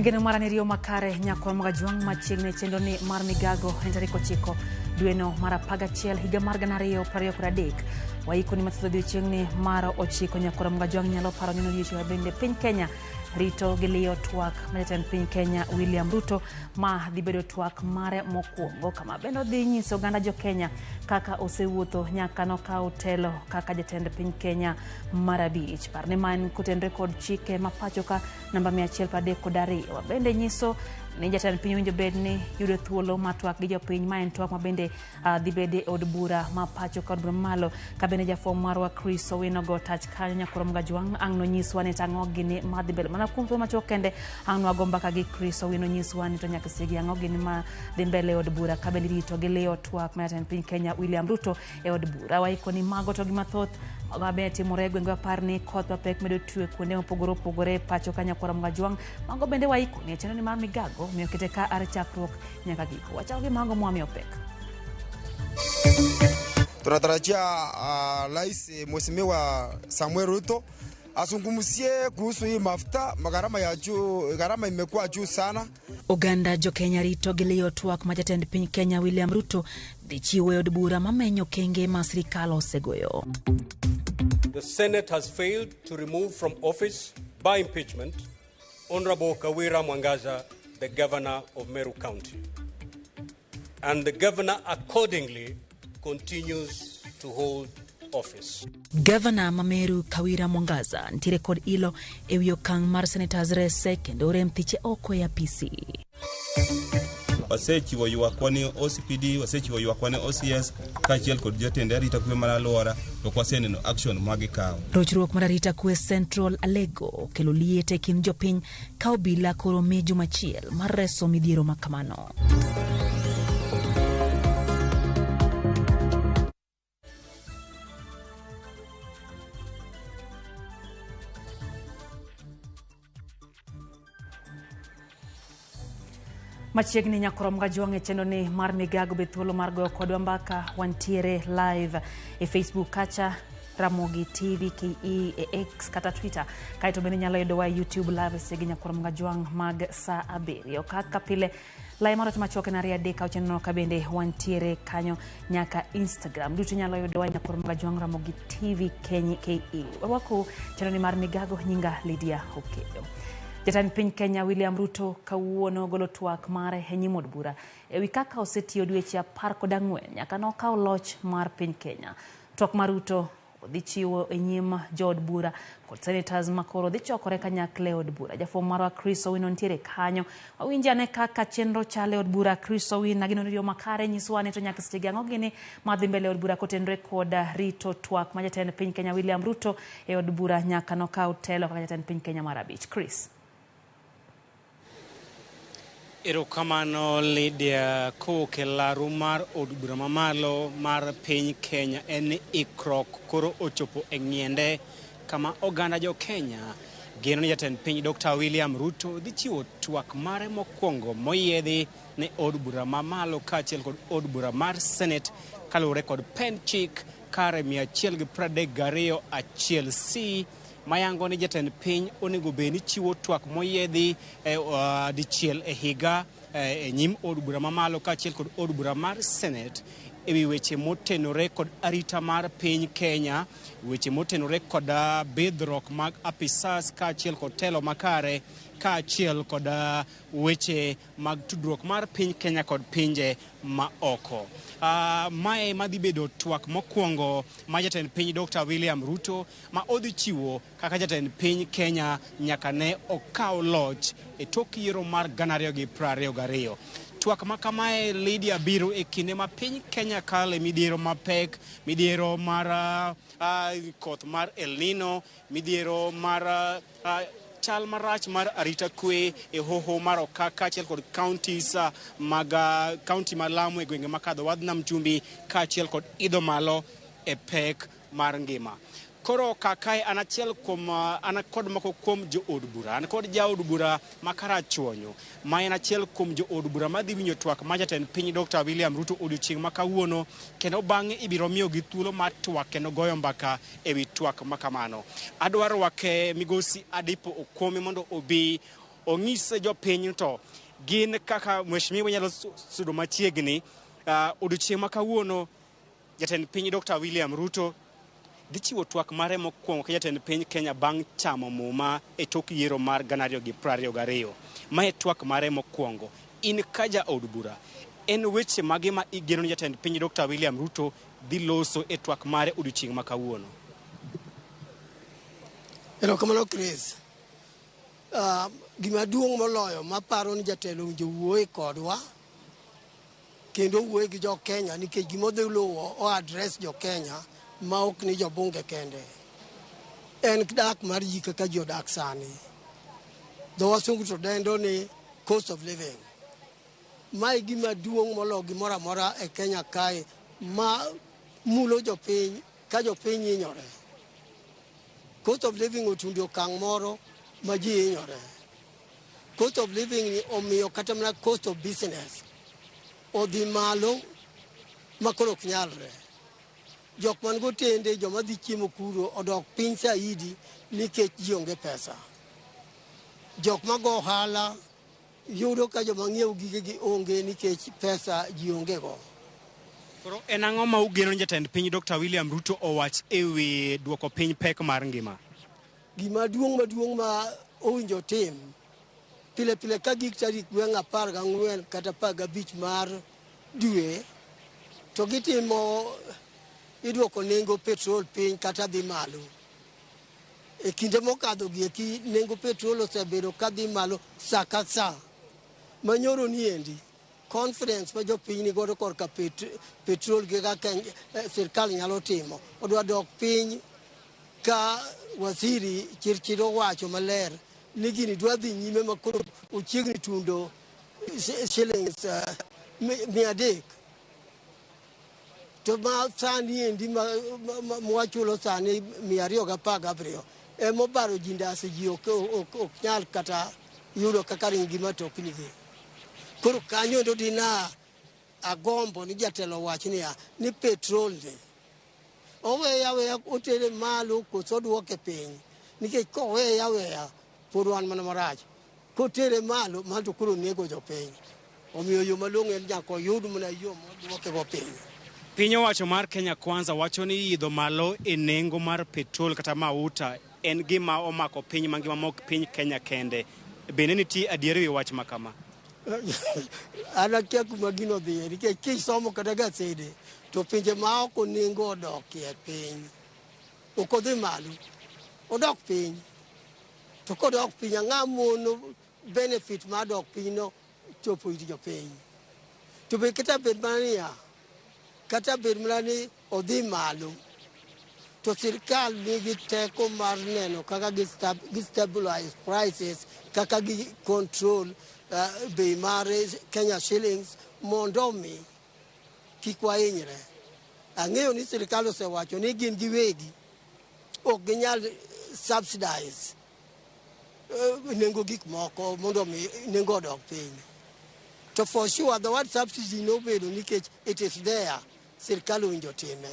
Ngeno maranirio makare nyakwa magajuang machigne chendo ni mar Migago entariko chiko dueno marapaga chiel higa mar 2023 waiko ni matho odiochiengni mar ochiko nyakwa magajuang nyalo paro ni odiochieng bende piny Kenya rito gilio twak majatend piny Kenya William Ruto ma dhibedo twak mare mokwongo kama bendo dhi nyiso oganda jo Kenya kaka osewuotho nyaka nokaw telo kaka jatend piny Kenya marabich parne man kutendre kod chike mapachoka namba 132 bende nyiso ni jatend piny winjo bedni yudo thuolo matwak gi jopiny ma en twak mabende dhibede od bura mapachoka od malo ka bende jafom marwa Chris Owinogo tach kanyo nyakoro magajuang ang'no nyiswa ni tango gini madhibelo mana kumto machokende ang'no agomba ka gi Chris Owino nyiswa ni to nyaka sigi ang'o gini ma dhi mbele od bura ka bende rito gi leo twak ma jatend piny Kenya William Ruto e od bura waiko ni mago to gimathoth magabe timore gwenge parni koth mapek medo tue kuonde opogore pacho kanya kwa magajuang mago bende waiko ni cheno ni mar Migago miyo kete ka ar chakruok nyaka giko wachao gi mago mwami opek. Tunatarajia Rais Mheshimiwa Samuel Ruto azungumzie kuhusu hii mafuta gharama ya juu, gharama imekuwa juu sana. Oganda jo Kenya rito gilio twak ma jatend piny Kenya William Ruto dhi chiwo od bura mamenyo kenge ma sirikal osegoyo. The Senate has failed to remove from office by impeachment Honorable Kawira Mwangaza, the governor of Meru County. And the governor accordingly continues to hold office. Governor Mameru Kawira Mwangaza ntire kod ilo ewi okang' mar senators rese kendo rem thiche oko ya PC. Wasechiwo yuakwani OCPD, wasechiwo yuakwani OCS, kachiel kod jotende arita kwe mar alwora to kwaseneno action magikawo. Rochruok mar arita kwe Central Alego kelo liete kin jopiny ka obila koro mi jumachiel mar reso midhiero makamano. Machiegni nyakoro magajuang e chendo ni mar Migago be thuolo mar goyo kodwa mbaka wantiere live e Facebook kacha Ramogi Tv KE e X kata Twitter kaito bende nyalo yudowa YouTube live segi nyakoro magajuang mag saa 7 kaka pile lai maro tumachoke na ria deka uchenno ka bende wantiere kanyo nyaka Instagram duto nyalo yudowa nyakoro magajuang Ramogi TV Kenya KE wako chendo ni mar Migago nyinga Lydia Okeyo. Jatend piny Kenya William Ruto kawuono golo twak mare e nyim od bura ewi kaka osetiyo dweche 14 nyaka nokaw loch mar piny Kenya. Twak mar Ruto odhi chiwo e nyim jood bura kod senators makoro dhi chokore kanyakle od bura. Jafom marwa Chris Owino ntiere kanyo wawinjane kaka chenro chale od bura. Chris Owino ginoriyo makare nyiswane to nyaka sechegi ang'o gini madhi mbele od bura kotenre kod rito twak ma jatend piny Kenya William Ruto e od bura nyaka nokaw telo kaka jatend piny Kenya marabich. Chris. Erokamano Lydia koke laru mar od bura mamalo mar piny Kenya en ikrok koro ochopo e ng'iende kama oganda jo Kenya geno ni jatend piny Dr. William Ruto dhi chiwo twak mare mokwongo moyiedhi ne od bura mamalo kachiel kod od bura mar Senate kalure kod pen chik kare 132 1C mayango ni jatend piny onego beni chiwo twak moyiedhi dichiel e higa e nyim od bura mamalo kachiel kod od bura mar Senate ewi weche motenore kod arita mar piny Kenya, weche motenore kod bedrock mag apisas kachiel kod telo makare kachiel kod weche mag tudruok mar piny Kenya kod pinje ma oko. Mae madhi bedo twak mokwongo ma jatend piny Dr. William Ruto ma odhi chiwo kaka jatend piny Kenya nyaka ne okaw loch e tok yiero mar 2022. Twak makamae Lydia biro e kinde ma piny Kenya kale midhiero mapek, midhiero mar koth mar El Nino, midhiero mar chal marach mar arita kwe e hoho mar Okaka achiel kod counties mag county mar Lamu e gwenge makadho wadh Nam Chumbi kachiel kod idho malo e pek mar ngima. Koro kakae anachiel kuom anakod mako kuom jo od bura, anakod ja od bura makara chuonyo ma en achiel kuom jo od bura madhi winyo twak ma jatend piny Dr. William Ruto odiochieng' makawuono kendo bang'e ibiro miyo gi thuolo mar twak kendo goyo mbaka ewi twak makamano. Adwaro wake migosi Adipo Okome mondo obi ong'is jopiny to gin kaka mheshimiwa nyalo sudo machiegni odiochieng' ma kawuono jatend piny Dr. William Ruto dhi chiwo twak mare mokwongo ka jatend piny Kenya bang' chamo muma e tok yiero mar 2022. Ma e twak mare mokwongo. In ka ja od bura, en weche mage ma igeno ni jatend piny Dr. William Ruto dhi loso e twak mare odiochieng' ma kawuono? Erokamano Chris. Gima duong' moloyo maparo ni jatelo winjo wuoye kodwa kendo wuoye gi jo Kenya nikech gima dhi luwo o address jo Kenya ma ok ni jo bunge kende. En dak mar ji kaka ji odak sani. Dho wasungu to dendo ni cost of living. Mae gima duong' moloyo gimoro amora e Kenya kae ma mulo jopiny ka jopiny hinyore. Cost of living otundi okang' moro ma ji hinyore. Cost of living ni omiyo kata mana cost of business odhi malo makoro ok nyalre. Jok man go tende joma dhi chiemo kuro odok piny saidi nikech ji onge pesa. Jok ma go ohala yudo ka joma ng'iewo gigegi onge nikech pesa ji onge go. Koro en ang'o ma ugeno ni jatend piny Dr. William Ruto owach e wi duoko piny pek mar ngima? Gima maduong' ma owinjo tim pile pile ka gik tarik 14 kata 15 mar dwe to gitimo iduoko nengo petrol piny kata dhi malo. E kinde mokadho gieki nengo petrol osebedo ka dhi malo sa ka sa. Manyoro ni endi confidence ma jopiny ni godo korka petrol gi kaka sirkal nyalo timo odwa dok piny ka waziri Chirchir wacho maler ni gini dwa dhi nyime makoro ochiegni tundo shillings 300. To ma sani endi mwachulo sani 217 emobaro ji ndase ji ok nyal kata yudo kaka ringi matokni gi. Koro kanyo ndo dina agombo ni jatelo wach ni petrol ni oweya otere malo koso duoke piny nikech koweya pod wan mana marach. Kotere malo manto koro nego jopiny. Omiyo yo malong'o en nyaka oyud mana yo moduoke go piny. Piny owacho mar Kenya Kwanza wacho ni idho malo e nengo mar petrol kata mauta en gima omako piny mangima mok piny Kenya kende. Bende nitie adier e wach makama? Anakia kuma gino dhiye nikech kisomo kata gasede to pinje ma oko nengo odokie piny. Ok odhi malo. Odok piny. To kodok piny ang'a mono benefit ma dok piny no chopo iti jopiny. To be kata bed mania kata bed mani odhi malo to sirkal nigi teko mar neno kaka gi stabilize prices kaka gi control bei mar Kenya shillings mondo mi kik wahinyre. Ang'eyo ni sirkal osewacho ni gin giwegi ok ginyal subsidize nengo gik moko mondo mi nengo odok piny. To for sure the word subsidy no bedo nikech it is there sirkal owinjo time.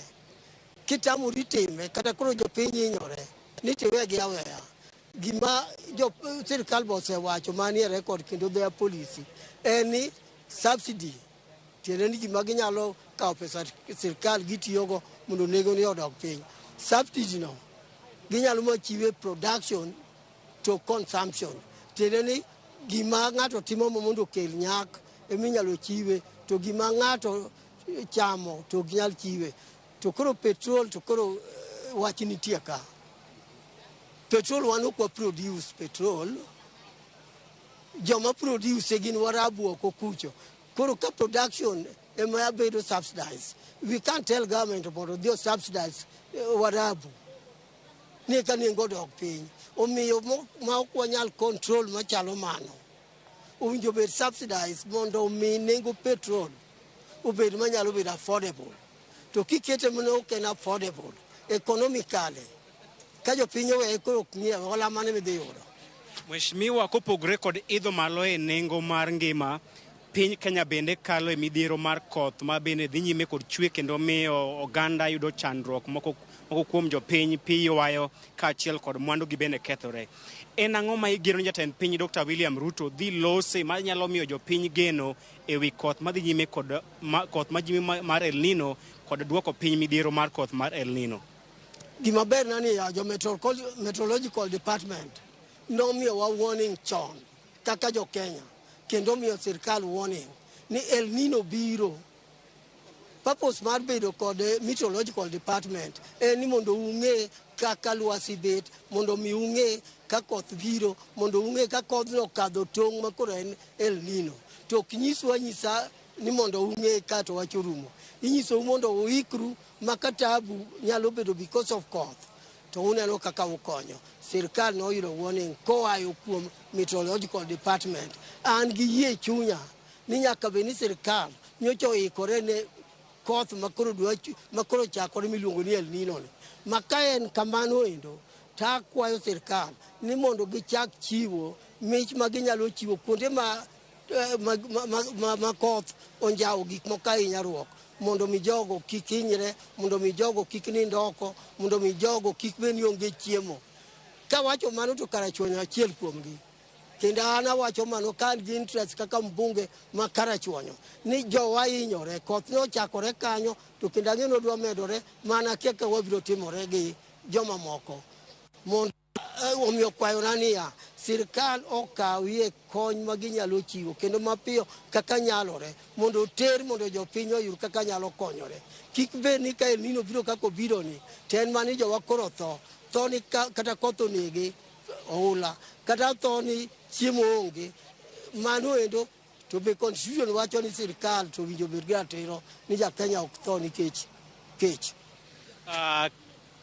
Kitamori time kata koro jopiny hinyore ni tiwegi aweya. Gima sirkal osewacho manie record kendo their policy en subsidy tiende ni gima ginyalo kawo pesa sirkal gitiyogo mondo nego ni odok piny. Subsidy no ginyalo machiwe production to consumption. Tiende ni gima ng'ato timo mondo okel nyak eminyalo chiwe to gima ng'ato chamo to ginyal chiwe. To koro petrol to koro wach nitie ka. Petrol wan ok wa produce petrol. Joma produce gin warabu oko kucho. Koro ka production ema bedo subsidized. We can't tell government about the subsidize warabu. Ni ka nengo dok piny. Omiyo ma ok wanyal control machalo mano. Owinjo bed subsidized mondo omi nengo petrol obed manyalo bedo affordable. To kikete mano ok en affordable economically. Ka jopiny owe koro ok ng'iew hola mane midhi yudo. Mheshimiwa, kopogre kod idho malo e nengo mar ngima, piny Kenya bende kalo e midhiero mar koth ma bende dhi nyime kod chwe kendo miyo oganda yudo chandruok moko kuom jopiny pi ywayo kaachiel kod mwandu gi bende kethore. En ang'o ma igeno ni jatend piny Dr. William Ruto dhi lose ma nyalo miyo jopiny geno e wi koth madhi nyime kod koth mar El Nino kod duoko piny midhiero mar koth mar El Nino? Gima ber nani ya jo meteorological department nomiyo wa warning chon kaka jo Kenya kendo miyo sirkal warning ni El Nino biro. Purpose mar bedo kod meteorological department en ni mondo ung'e kaka lwasi bet, mondo mi ung'e ka koth biro, mondo ung'e ka kodhno kadho tong' ma koro en El Nino. To ok nyiswa nyisa ni mondo ung'e ka to wach orumo. Inyisou mondo uikru makatabu nyalo bedo because of koth. To uneno kaka ukonyo. Sirkal noyudo warning koayo kuom meteorological department. An gi yie chunya ni nyaka be ni sirkal nyocha oikore ne koth makoro chakore miluongo ni El Nino ni. Maka en kamano endo, ta akwayo sirkal ni mondo gichak chiwo mich ma ginyalo chiwo kuonde ma koth onjawo gik moko ahinya ruok, mondo mi jogo kik hinyre, mondo mi jogo kik nind oko, mondo mi jogo kik bed ni onge chiemo. Kawacho mano to karachuonyo achiel kuomgi. Kendo an awacho mano ka an gi interest kaka mbunge ma karachuonyo ni jowa hinyore, koth nochakore kanyo to kendo ang'e nodwa medore mana kaka wabiro timore gi joma moko. Mondo omiyo kwayona niya, sirkal okawie kony ma ginyalo chiwo kendo mapiyo kaka nyalore mondo oter mondo jopiny oyud kaka nyalo konyore. Kik bed ni ka El Nino biro kaka obiro ni, to en mani jowa koro tho ni kata koth onege oula, kata tho ni chiemo onge. Mano endo to be constitution wacho ni sirkal to winjo bed gi ratiro ni ja Kenya ok tho nikech kech.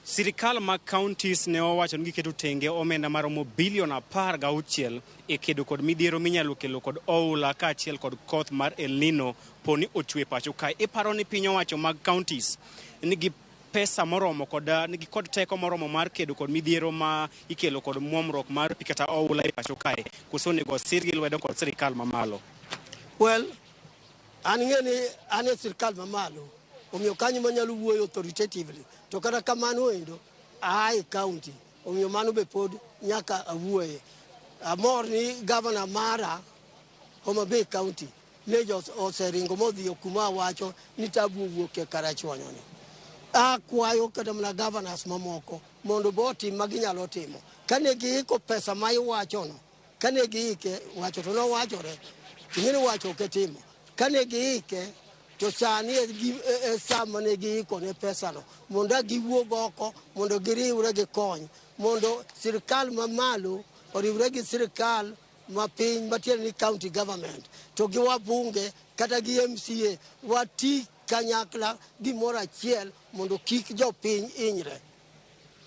Sirikal mag counties ne owacho ni giketo tenge omenda maromo bilion 16 e kedo kod midhiero minyalo kelo kod oula kaachiel kod koth mar El Nino poni ochwe pacho kae. Iparo ni piny owacho mag counties nigi pesa moromo nigi kod teko moromo mar kedo kod midhiero ma ikelo kod muomruok mar pi kata oula e pacho kae, koso onego sirgi lwedo kod sirikal mamalo? Well, an ng'e ni an e sirkal mamalo, omiyo kanyo manyalo wuoyo authoritatively. To kata kamano endo, ae county, omiyo mano be pod nyaka awuoye. Amor ni governor mara Homa Bay County ne oseringo modhi kuma wacho ni tabu wuok e karachuonyo ni. Akwayo kata mana governors mamoko mondo bo tim ma ginyalo timo. Kane giiko pesa ma iwacho no, kane giike wacho to nowachore, ing'eni wacho ketimo. Kane giike to sani e sama ne giiko ne pesa no, mondo giwuog oko, mondo giriwre gi kony, mondo sirkal mamalo oriwre gi sirkal ma piny matiende ni county government, to gi wabunge kata gi MCA wati kanyakla gimoro achiel mondo kik jopiny hinyre.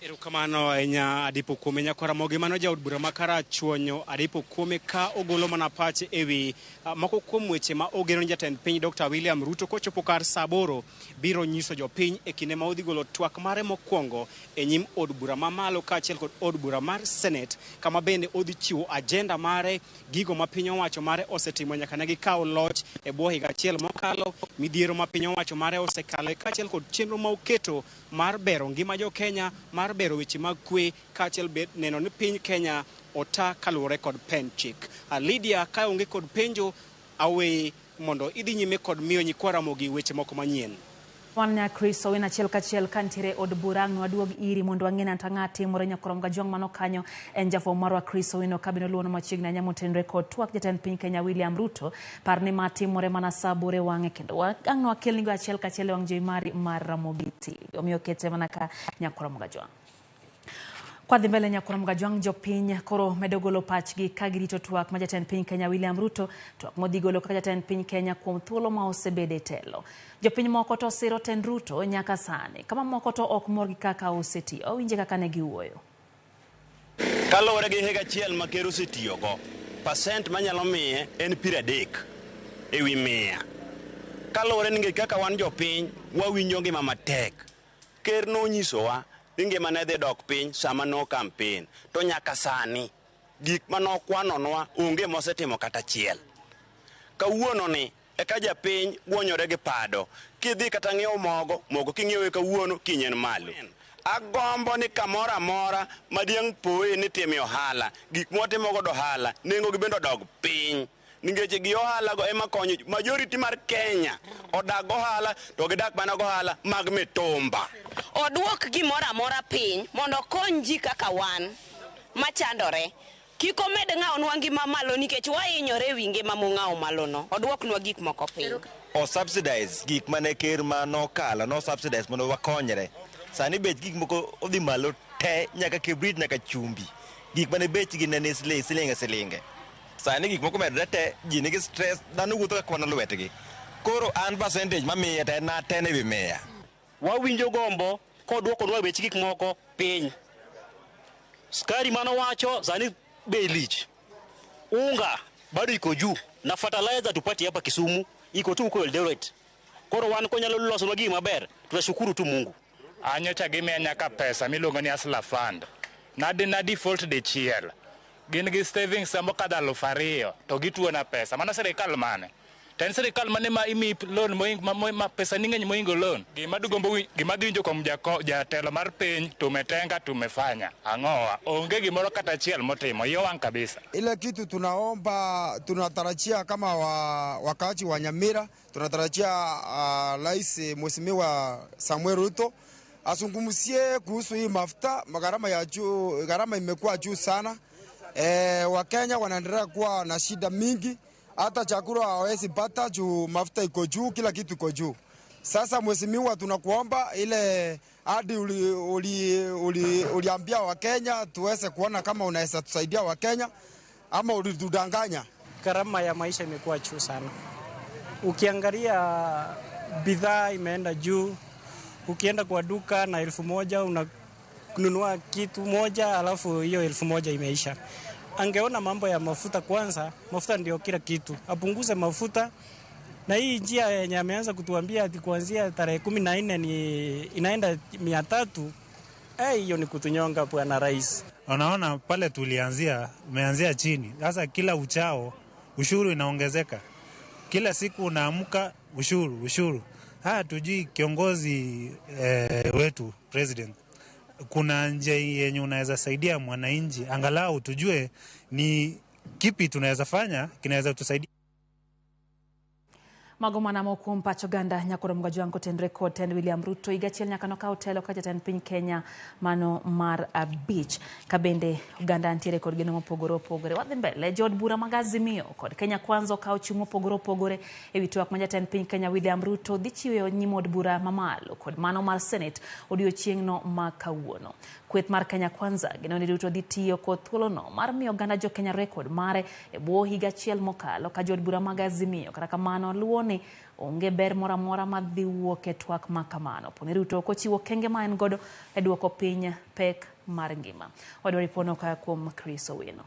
Erokamano ahinya Adipo Kuome nyakora Ramogi. Mano jaod bura ma karachuonyo Adipo Kuome ka ogolo mana pache ewi moko kuom weche ma ogeno ni jatend piny Dr. William Ruto kochopo kar saa 8 biro nyiso jopiny e kinde ma odhi golo twak mare mokwongo e nyim od bura mamalo kaachiel kod od bura mar Senate, kama bende odhi chiwo ajenda mare, gigo ma piny owacho mare osetimo nyaka ne gikaw loch e bwo higa achiel mokalo, midhiero ma piny owacho mare osekalo kaachiel kod chenro ma oketo mar bero ngima jo Kenya, mar bero weche mag kwe kaachiel neno ni piny Kenya ota kaluwore kod pen chik. Lydia, ka onge kod penjo awe mondo idhi nyime kod miyo nyikwa Ramogi weche moko manyien. Wanya Chris Owena achiel kachiel kantiere od bura no aduog iri mondo ang'ena tang'ati moro nyakorom gajwang mano kanyo en jafo marwa Chris Owena kabino luono machiegni anyamo tenre kod twak jatend piny Kenya William Ruto parni matimore mana saa 8 wang'e kendo ang'no akelni go achiel kachiel wang' jowi mari mar Ramogi TV omiyo kete mana ka nyakorom gajwang. Kwa dhi mbele nyakorom gajwang jopiny koro medo golo pachgi ka girito twak ma jatend piny Kenya William Ruto, twak modhi golo kaka jatend piny Kenya kuom thuolo ma osebede telo. Jopiny moko to siro tend Ruto nyaka sani, kama moko to ok mor gi kaka osetiyo, winje kaka ne giwuoyo. Kaluwore gi higa achiel ma ker osetiyogo, pasent manyalo miye en 30 ewi 100. Kaluwore ni kaka wan jopiny wawinjo ngima matek, ker nonyisowa ngima ne dhi dok piny sama no campaign, to nyaka sani gik manokwanonwa onge mosetimo kata achiel. kawuono ni eka japiny gwonyore gi pado. Kidhi kata ng'iewo mogo king'iewe kawuono kinyen malo. Agombo ni kamora mora madiang' poe ni timi ohala, gik motimo godo ohala, nengo gi bendo dog piny. Ningeche gi ohala go ema konyo majority mar Kenya odag ohala to gidak mana go ohala mag mitumba. Odwok gimora mora piny mondo kony ji kaka wan machandore. Kiko med ng'awo nwa ngima malo nikech wainyore wi ngima mong'awo malo no. Odwok nwa gik moko piny. O subsidize gik mane ker mano kala no subsidize mondo wakonyre. Sani bech gik moko odhi malo te nyaka kibrit nyaka chumbi. Gik mane bech gi ne silinge. Sani gik moko medre te ji nigi stress dhano wuotho ka kwana lwetgi. Koro an percentage mamiye te na 10 ewi 100. Wawinjo gombo kodwoko nwa bech gik moko piny. Skari mano wacho sani bei lich. Unga bado iko juu na fertilizer tupati hapa Kisumu iko tu uko Eldoret. Koro wan konyalo loso magi maber tunashukuru tu Mungu. Anyocha gimiya nyaka pesa miluongo ni Hustler Fund. Na default dichiel. Gin gi savings mokadho 2,000 to gituona pesa. Mano sirikal mane? Ten sirikal mane ma imi loan ma pesa ning'eny moingo loan. Gima winjo kuom jatelo mar piny tumetenga tumefanya. Ang'owa onge gimoro kata achiel motimo. Yo wang kabisa. Ile kitu tunatarajia kama wakaaji wa Nyamira, tunatarajia Rais Mheshimiwa Samuel Ruto azungumzie kuhusu hii mafuta. Gharama imekuwa juu sana. Wakenya wanaendelea kuwa na shida mingi, hata chakula hawezi pata juu mafuta iko juu, kila kitu iko juu. Sasa mheshimiwa, tunakuomba ile hadi uliambia Wakenya tuweze kuona kama unaweza tusaidia Wakenya ama ulitudanganya. Gharama ya maisha imekuwa juu sana. Ukiangalia bidhaa imeenda juu. Ukienda kwa duka na 1,000 kununua kitu moja alafu hiyo 1,000 imeisha. Angeona mambo ya mafuta kwanza, mafuta ndio kila kitu. Apunguze mafuta na hii njia yenye ameanza kutuambia ati kuanzia tarehe 14 ni inaenda 300. Hiyo ni kutunyonga bwana rais. Unaona pale umeanzia chini. Sasa kila uchao ushuru inaongezeka. Kila siku unaamka ushuru. Tujui kiongozi wetu president. Kuna njia yenye unaweza saidia mwananchi angalau tujue ni kipi tunaweza fanya kinaweza tusaidia. Magomana mokum pacho ganda nyakoro mgajuango ten record ten William Ruto igachiel nyaka noka hotelo kaja ten piny Kenya mano mar beach kabende Uganda antiere kod geno mopogore opogore wadhi mbele jod bura magazimio kod Kenya kwanza ka ochung mopogore opogore ewi twak maja ten piny Kenya William Ruto dhi chiwo nyimod bura mamalo kod mano mar Senate odiochiengno makawuono. Kweth mar Kenya kwanza geno ni Ruto dhi tiyo kod thuolono mar miyo Uganda jo Kenya record mare e bwo higachiel mokalo ka jod bura magazimio kata kamano luoni onge ber mora madhi wuok e twak makamano. Poni Ruto kochiwo kenge ma en godo e duoko piny pek mar ngima. Wadwari pono kaya kuom Chris Owino.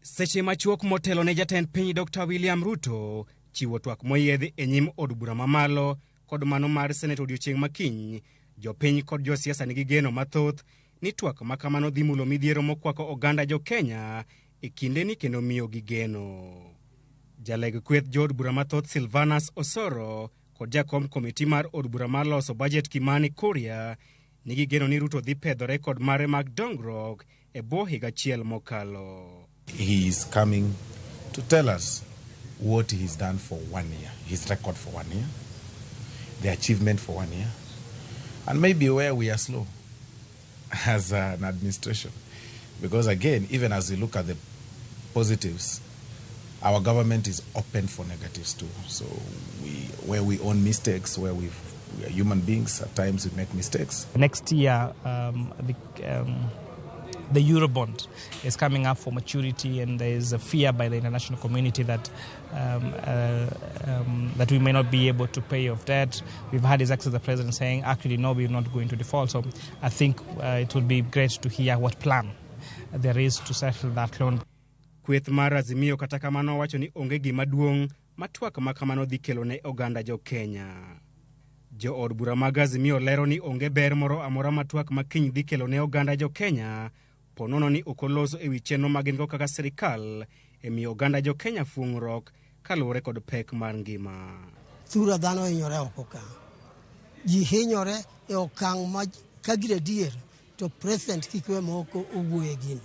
Seche machuok motelo ne jatend piny Dr. William Ruto chiwo twak moyiedhi e nyim od bura mamalo kod mano mar Senate odiochieng makiny. Jopiny kod josiasa nigi geno mathoth ni twak makamano dhi mulo midhiero mokwako oganda jo Kenya e kinde ni kendo miyo gi geno. Jaleg kweth jod bura mathoth Silvanus Osoro kod jakom komiti mar od bura mar loso budget Kimani Kuria nigi geno ni Ruto dhi pedhore kod mare mag dongruok e bwo higachiel mokalo. He is coming to tell us what he's done for 1 year, his record for 1 year, the achievement for 1 year, and maybe where we are slow as an administration. Because again, even as we look at the positives, our government is open for negatives too. So where we own mistakes, we are human beings, at times we make mistakes. Next year, the Eurobond is coming up for maturity, and there is a fear by the international community that that we may not be able to pay off debt. We've had His Excellency the President saying, actually, no, we're not going to default. So I think it would be great to hear what plan there is to settle that loan. Kweth mar Azimio kata kamano wacho ni onge gima duong' matwak makamano dhi kelo ne oganda jo Kenya. Jo od bura mag Azimio lero ni onge ber moro amora matwak makiny dhi kelo ne oganda jo Kenya, ponono ni okoloso ewi chenro magin go kaka sirikal emiyo oganda jo Kenya fuong'ruok kaluwore kod pek mar ngima. Thura dhano hinyore oko ka. Ji hinyore e okang' ma kagire dier to president kikwe moko owuoye gini.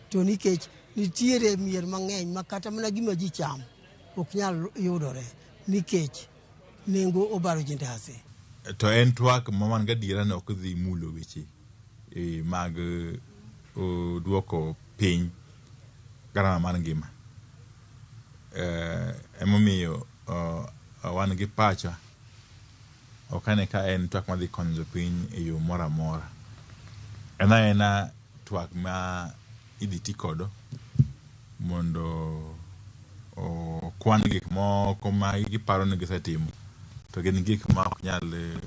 To nikech nitiere mier mang'eny ma kata mana gima ji cham ok nyal yudore nikech nengo obaro jindase. To en twak maman gadiera ne ok dhi mulo weche mag duoko piny garama mar ngima. Emomiyo wan gi pacha ok ane ka en twak madhi konyo jopiny e yo moro amora. Ena twak ma idhi ti kodo mondo kwan gik moko ma giparo ni gisetimo to gin gik ma ok nyal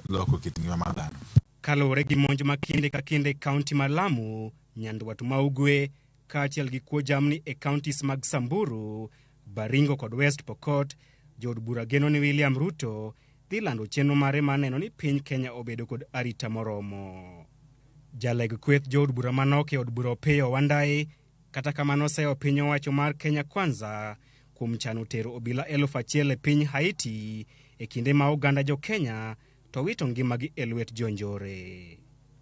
loko kit ngima mar dhano. Kaluwore gi monj ma kinde ka kinde kaunti mar Lamu, Nyandwat ma Ugwe kaachiel gi kuo jamni e kauntis mag Samburu, Baringo kod West Pokot, jood bura geno ni William Ruto dhi lando chenro mare mar neno ni piny Kenya obedo kod arita moromo. Jaleg kweth jood bura manok e od bura Opiyo Wandayi kata kamano oseyo piny owacho mar Kenya Kwanza kuom chano tero obila 1,000 e piny Haiti e kinde ma oganda jo Kenya to wito ngimagi e lwet jonjore.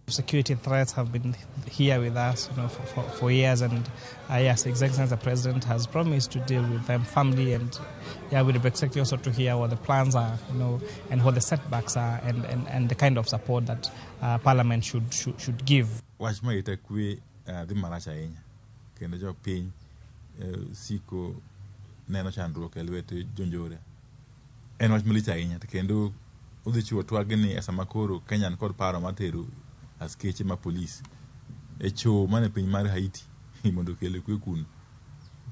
Security threats have been here with us, for years, and yes, His Excellency the President has promised to deal with them firmly, and we'd be expecting also to hear what the plans are, and what the setbacks are, and the kind of support that Parliament should give. Wach ma ita kwe dhi marach ahinya kendo jo piny siko neno chandruok e lwet jonjore. En wach malich ahinya kendo udhi chiwo twag ni e sama koro Kenya kod paro mar tero askeche ma polis e cho mane piny mar Haiti mondo kele kwe kuno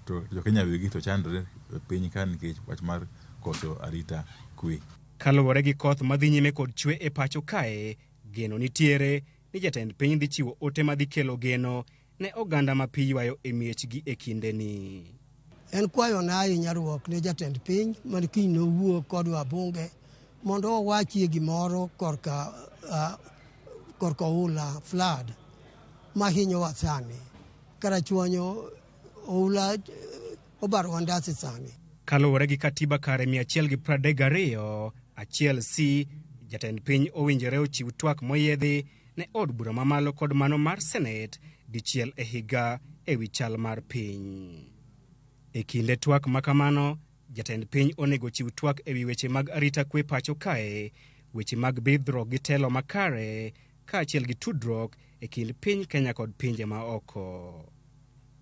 to jo Kenya wegi to chandore piny ka nikech wach mar koso arita kwe. Kaluwore gi koth madhi nyime kod chwe e pacho kae, geno nitiere ni jatend piny dhi chiwo ote madhi kelo geno ne oganda ma pi ywayo e miechgi e kinde ni. En kwayo na ahinya ruok ne jatend piny man kiny nowuo kodwa bunge mondo owachie gimoro korka oula flood ma hinyowa sani kara chwanyo oula obaro wandasi sani. Kaluwore gi katiba kare 132 1C, jatend piny owinjore ochiw twak moyiedhi ne od bura mamalo kod mano mar Senate dichiel e higa e wi chal mar piny. E kinde twak makamano, jatend piny onego chiw twak e wi weche mag arita kwe pacho kae, weche mag bidhruok gi telo makare kaachiel gi tudruok e kind piny Kenya kod pinje ma oko.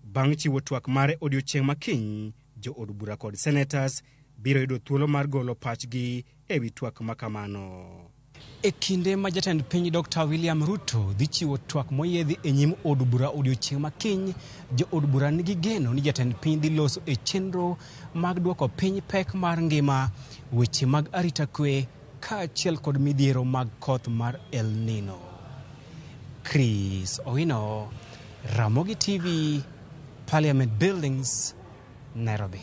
Bang' chiwo twak mare odiochieng' makiny, jo od bura kod senators biro yudo thuolo mar golo pachgi e wi twak makamano. E kinde ma jatend piny Dr. William Ruto dhi chiwo twak moyiedhi e nyim od bura odiochieng' makiny, jo od bura nigi geno ni jatend piny dhi loso e chenro mag duoko piny pek mar ngima, weche mag arita kwe kaachiel kod midhiero mag koth mar El Nino. Chris Owino, Ramogi TV, Parliament Buildings, Nairobi.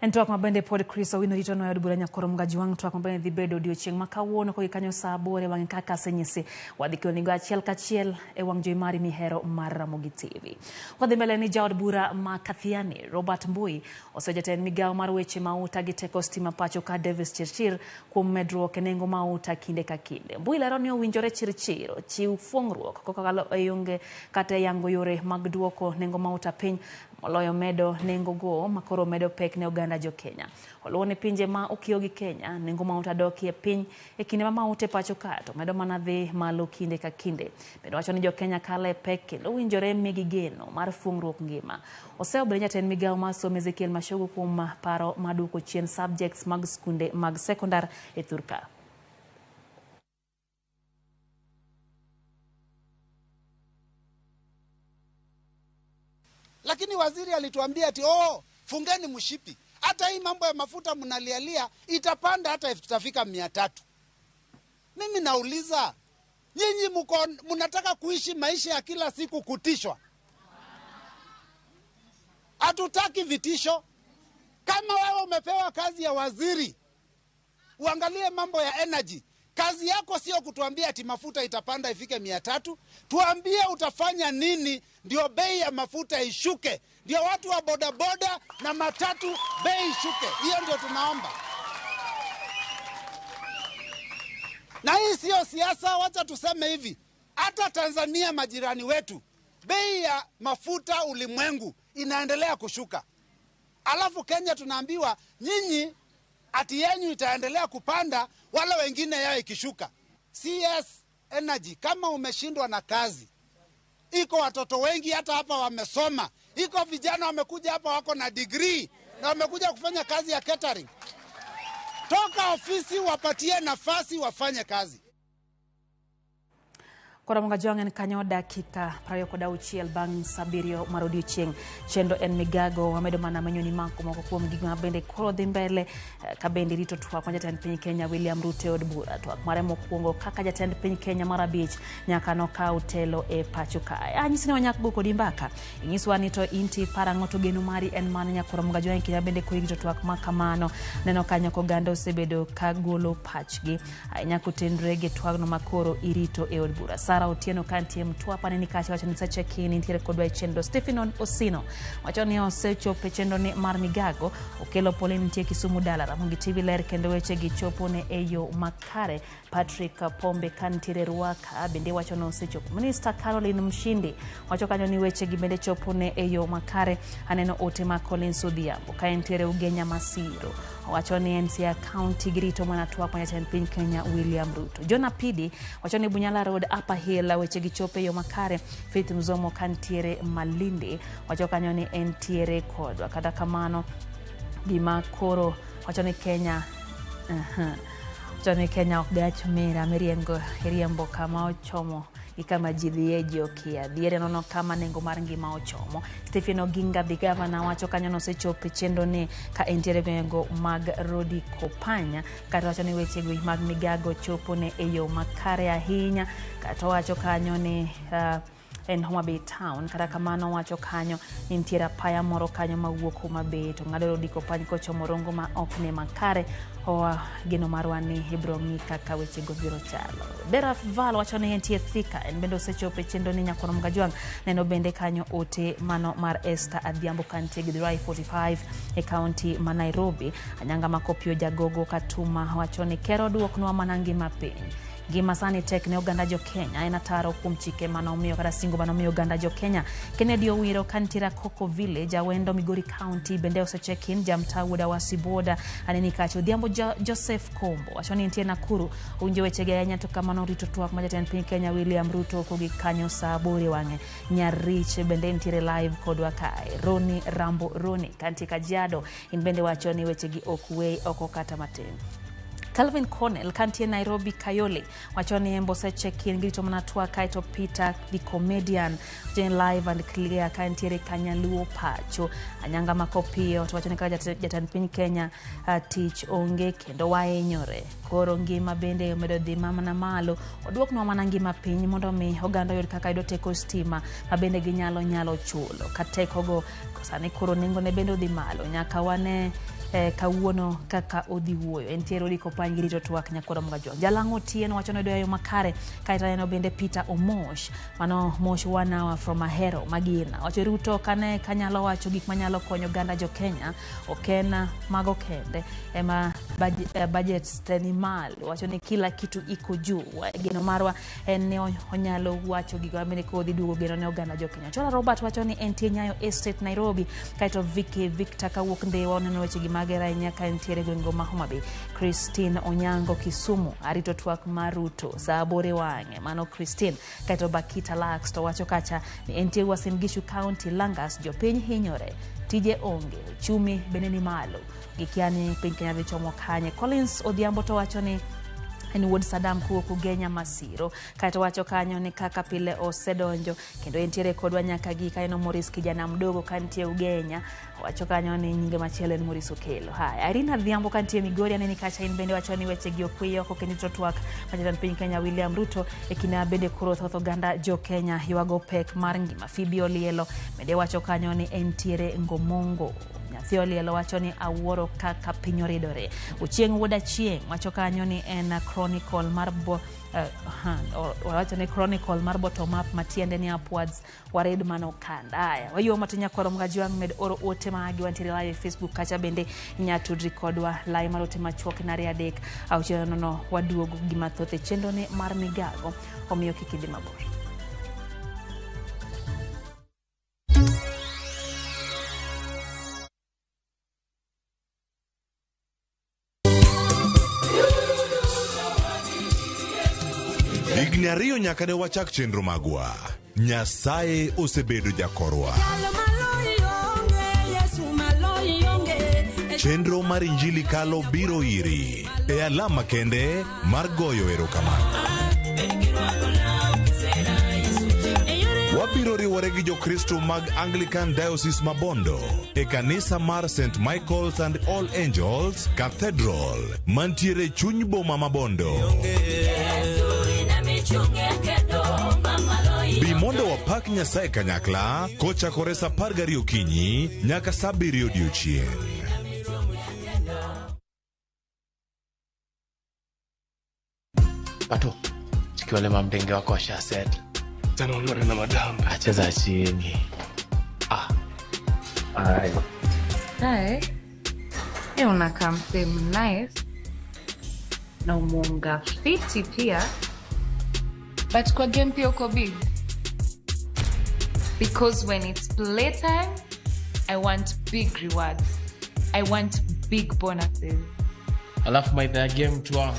En twak mabende pod Chris Owino rito no yadubura nyakoro mgajiwang twak mabende dhi bedo odiochieng' makawuono kogikanyo saa 8 wang'e kaka senyisi wadhikio nigo achiel kachiel e wang' jowi mari mihero mar Ramogi TV. Wadhi mbele ni jaod bura ma Kathiani Robert Mbui osejatend migawo mar weche mauta gi teko stima pacho ka Davis Chirchir kuom medruok e nengo mauta kinde ka kinde. Mbui lero ni owinjore Chirchir chiw fuong'ruok kokalo e yonge kata yango yore mag duoko nengo mauta piny moloyo medo nengo go makoro medo pek ne oganda jo Kenya. Oluone pinje ma okio gi Kenya nengo mauta doki e piny e kinde ma maute pacho ka to medo mana dhi malo kinde ka kinde. Bendo wacho ni jo Kenya kale pek kendo owinjore migi geno mar fuong'ruok ngima. Oseo bende jatend migawo mar somo Ezekiel Mashogu kuom paro maduoko chien subjects mag skunde mag sekondar e Thurka. Lakini waziri alituambia ati fungeni mshipi. Hata hii mambo ya mafuta mnalialia itapanda hata itafika 300. Mimi nauliza, nyinyi mnataka kuishi maisha ya kila siku kutishwa? Hatutaki vitisho. Kama wewe umepewa kazi ya waziri, uangalie mambo ya energy. Kazi yako sio kutuambia ati mafuta itapanda ifike 300. Tuambie utafanya nini ndio bei ya mafuta ishuke. Ndio watu wa bodaboda na matatu bei ishuke. Hiyo ndio tunaomba. Na hii sio siasa, wacha tuseme hivi. Hata Tanzania majirani wetu, bei ya mafuta ulimwengu inaendelea kushuka. Alafu Kenya tunaambiwa nyinyi ati yenyu itaendelea kupanda, wala wengine yao ikishuka. CS Energy, kama umeshindwa na kazi, iko watoto wengi hata hapa wamesoma, iko vijana wamekuja hapa wako na degree na wamekuja kufanya kazi ya catering. Toka ofisi wapatie nafasi wafanye kazi. Kora mga jongen kanyo dakika prayo koda uchiel bang sabirio marodi chieng chendo en Migago wamedo mana manyoni mako moko kuom gigma bende koro dhi mbele ka bende rito twak ma jatend piny Kenya William Ruto od bura twak mare mokwongo kaka jatend piny Kenya mar abich nyaka nokaw telo e pacho ka anyisi ne wanyak buko dimbaka inyiswa ni to inti parango to geno mari en mana nyakora mga jongen kina bende ko rito twak makamano neno kanyo ko gando osebedo ka golo pachgi nyako tendre ge twagno makoro irito e od bura Sara Otieno kantie mtwapa nini kacha wacho ni sacha kini ntire kodwa chendo Stephen Osino wacho ni osecho pechendo ni mar Migago okelo pole ntie Kisumu dala Ramogi Tv ler kendo weche gichopo ne eyo makare Patrick Pombe kantire ruaka bende wacho no osecho Minister Caroline Mshindi wacho kanyo ni weche gibende chopo ne eyo makare aneno ote ma Collins Odhiambo kaentere ugenya Masiro wacho ni NCA County grito mwana tuwa kwa jatend piny Kenya William Ruto Jona Pidi wacho ni Bunyala Road Upper Hill weche gichope yo makare Faith Mzomo kantiere Malindi wacho kanyo ni entiere kodwa kada kamano gima koro wacho ni Kenya Kenya okgach mera miriembo kama ochomo ikama jidhieji okia dhiere nono kama nengo mar ngima ochomo Stephen Oginga the governor wacho kanyo no sechope chendo ni ka entiere gengo mag Rodi Kopanya kata wacho ni weche go mag Migago chopo ne eyo makare ahinya kata wacho kanyo ni en Homa Bay Town kata kamano wacho kanyo nitiera paya moro kanyo mawuok Homa Bay to ngado Rodi Kopanya kocho morongo ma okne makare owa geno marwani Hebrongi kaka weche go biro chalo Deraf Val wacho ni entie thika en bendo sechope chendo ni nyakoro mga jwang neno bende kanyo ote mano mar Esther Adhiambo kantie Githurai 45 e county ma Nairobi anyanga makopio jagogo Katuma wacho ni kero duoknwa manangi mapiny Gima sani tek ne oganda jo Kenya ena taro kuom chike manomiyo kata singo manomiyo oganda jo Kenya Kennedy Owiro kantira Coco Village awendo Migori County bende osechekin jamta wuda wasiboda aneni kacho Odhiambo Joseph Kombo wacho ni nitie Nakuru unje wechege anya to kamano rito twak ma jatend piny Kenya William Ruto kogi kanyo saa bore wange Nyarich bende nitiere live kodwa kae Roni Rambo Roni kanti Kajiado in bende wacho ni wechegi okwei oko kata matin Calvin Cornell kantie Nairobi Kayole wachoni embose check-in grito manatua kaito Peter the comedian Jane live and clear kantiere Kanyaluo pacho anyanga makopio wachoni kaka jatend piny Kenya tich onge kendo waenyore koro ngima bende omedo dhi mama na malo oduoknwa mana ngima piny mondo mi oganda yud kaka ido teko stima ma bende ginyalo chulo katekogo sani koro nengo ne bende dhi malo nyaka wane kawuono kaka odhi wuoyo entiere Rodi Kopanya grito twak nyakoro mga jwang Jalango Otieno wacho ni doyo makare kaita neno bende Peter Omosh mano Mosh 1 hour from Ahero Magina wacho Ruto kane kanyalo wacho gik manyalo konyo ganda jo Kenya okena mago kende ema budget teni mal wacho ni kila kitu iko juu geno marwa en onyalo wacho gik mane ko dhi duogo geno ne oganda jo Kenya Chola Robert wacho ni entie Nyayo Estate Nairobi kaito Victor kawuok ndewa neno weche magera nyaka entiere gwengo ma Homa Bay Christine Onyango Kisumu arito twak maruto sabore wange mano Christine kaito Bakita Lax to wacho kacha ni entie Uasin Gishu County Langas jopiny hinyore tije onge chumi beneni malo gikiani piny Kenya dhi chomo kanye Collins Odhiambo to wacho ni en wuod Saddam kuok ugenya Masiro kaito wacho kanyo ni kaka pile osedonjo kendo entiere kodwa nyaka gi kaino Morris kijana mdogo kantie ugenya wacho kanyo ni nyinge machielo en Morris Okelo haya Irina Adhiambo kantie Migori aneni kacha in bende wacho ni weche gi okwiyo ko kendo twak ma jatend piny Kenya William Ruto ekina bende koro thotho ganda jo Kenya ywago pek mar ngima Phoebe Olielo bende wacho kanyo ni entiere Ngomongo Thiolielo wacho ni awuoro kaka piny oridore. Ochieng' wuoda chieng' wacho kanyo ni en chronicle mar wacho ni chronicle mar bottom up matiende ni upwards wared manokanda. Aya wayo matinya kwaro mgajwang med oro ote magi wantiere live Facebook kacha bende nyatudri kodwa live marote machuok nari adek au cheno no waduogo gima thoth e chenro ne mar Migago omiyo kikidhi mabor. Higni ariyo nyaka ne wachak chenro magwa. Nyasaye osebedo jakorwa. Chenro mar Injili kalo biro iri e alama kende mar goyo erokamano. Wabiro riwore gi jokristo mag Anglican Diocese Mabondo e kanisa mar St. Michael's and All Angels Cathedral mantiere chuny boma Mabondo. Bimondo wapak Nyasaye kanyakla kochakore sa 12 okinyi nyaka sa 7 odiechieng'. Pato, chikiwale mamdenge wako washa set. Tano lore na madamba. Acheza chini. Ay. Hi. Unakaa msemu nice. Na umunga fiti pia. But kwa game pia uko big. Because when it's playtime, I want big rewards. I want big bonuses. Alafu by the game tuwa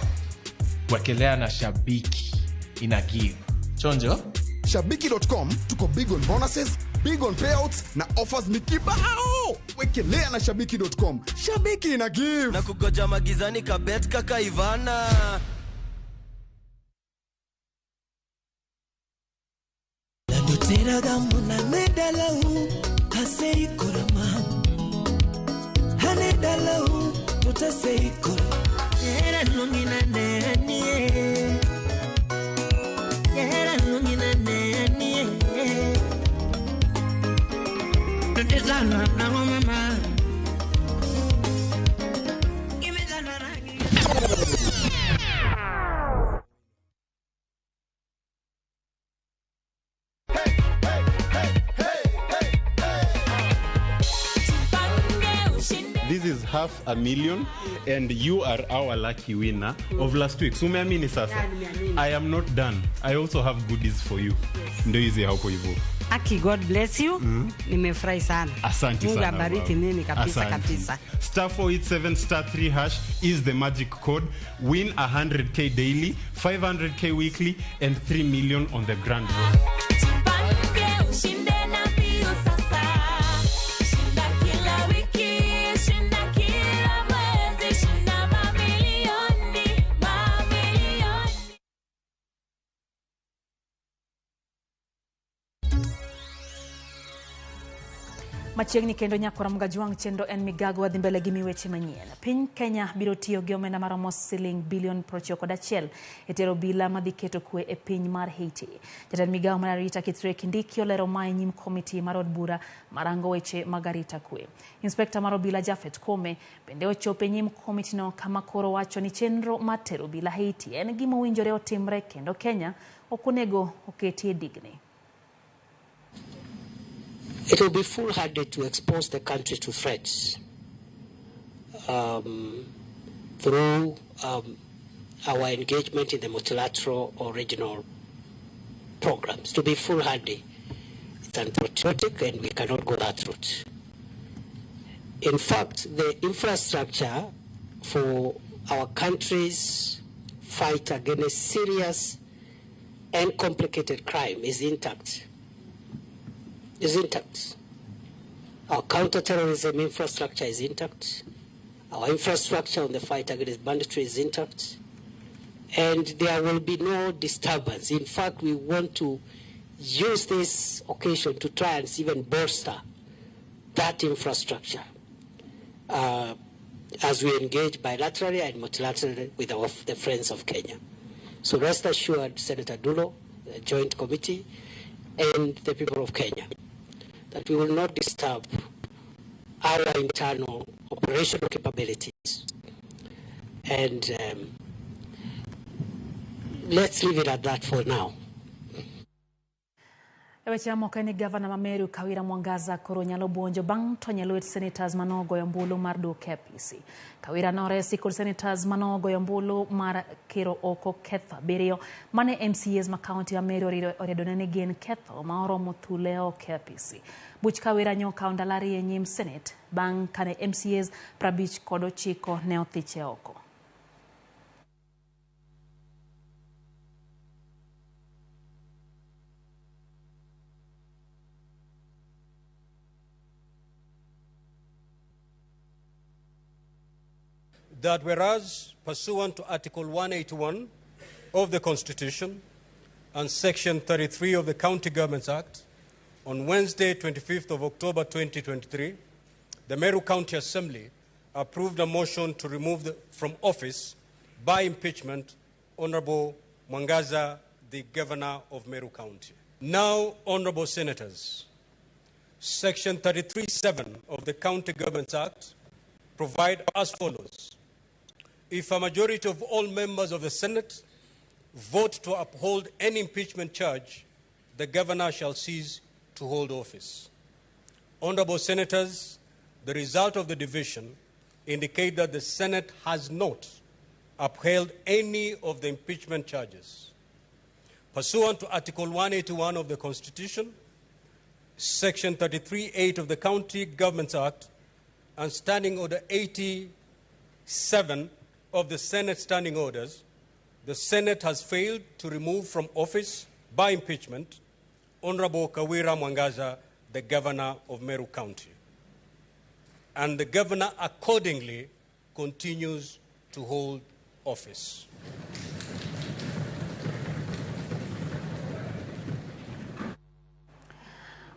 wekelea na Shabiki ina give. Chonjo? Shabiki.com tuko big on bonuses, big on payouts na offers ni kibao. Wekelea na Shabiki.com. Shabiki ina give. Na kugoja magizani kabet kaka Ivana. Tera gamuna nedalau hasei kurama hane dalau tutasei kur era lungina nenie era lungina nenie tutezana na mama imezana rangi. This is 500,000 and you are our lucky winner of last week. So umeamini sasa? I am not done. I also have goodies for you. Ndio hizi hapo hivyo. Aki, God bless you. Nimefurahi sana. Asante sana. Mungu abariki mimi kabisa kabisa. Star 487 star 3 hash is the magic code. Win 100k daily, 500k weekly and 3 million on the grand draw. Machiegni kendo nyakora mgajwang chendo en Migago wadhi mbele gi weche manyien. Piny Kenya biro tiyo gi omenda maromo siling bilion 91 e tero bila madhi keto kwe e piny mar Haiti. Jatend Migago mar arita Kithure Kindiki olero mae nyim komiti mar od bura marango weche mag arita kwe. Inspekta mar obila Jafet Kome bende ochopo nyim komiti no kama koro wacho ni chenro mar tero bila Haiti en gima owinjore otimre kendo Kenya ok onego oketie digni. It will be foolhardy to expose the country to threats through our engagement in the multilateral or regional programs. To be foolhardy, it's unpatriotic and we cannot go that route. In fact, the infrastructure for our country's fight against serious and complicated crime is intact. Our counter-terrorism infrastructure is intact. Our infrastructure on the fight against banditry is intact. And there will be no disturbance. In fact, we want to use this occasion to try and even bolster that infrastructure as we engage bilaterally and multilaterally with the friends of Kenya. So rest assured, Senator Dulo, the Joint Committee, and the people of Kenya, that we will not disturb our internal operational capabilities. And let's leave it at that for now. Weche amoka ni Governor Mameru Kawira Mwangaza koro nyalo buonjo bang' to nyalo senators manogo yombulu mar duke APC. Kawira noresi kod senators manogo yombulu mar kiro oko ketho biriyo mane MCAs ma county Mameru oredone ne gin ketho ma oromo thule oko APC. Buch Kawira nyoka ondalari e nyim Senate bang' kane MCAs 59 ne othiche oko. That whereas pursuant to Article 181 of the Constitution and Section 33 of the County Governments Act, on Wednesday, 25th of October 2023, the Meru County Assembly approved a motion to remove from office by impeachment Honorable Mwangaza, the Governor of Meru County. Now, Honorable Senators, Section 33(7) of the County Governments Act provide as follows. If a majority of all members of the Senate vote to uphold any impeachment charge, the governor shall cease to hold office. Honorable Senators, the result of the division indicate that the Senate has not upheld any of the impeachment charges. Pursuant to Article 181 of the Constitution, Section 33(8) of the County Governments Act, and Standing Order 87 of the Senate Standing Orders, the Senate has failed to remove from office by impeachment Honorable Kawira Mwangaza, the Governor of Meru County. And the Governor accordingly continues to hold office.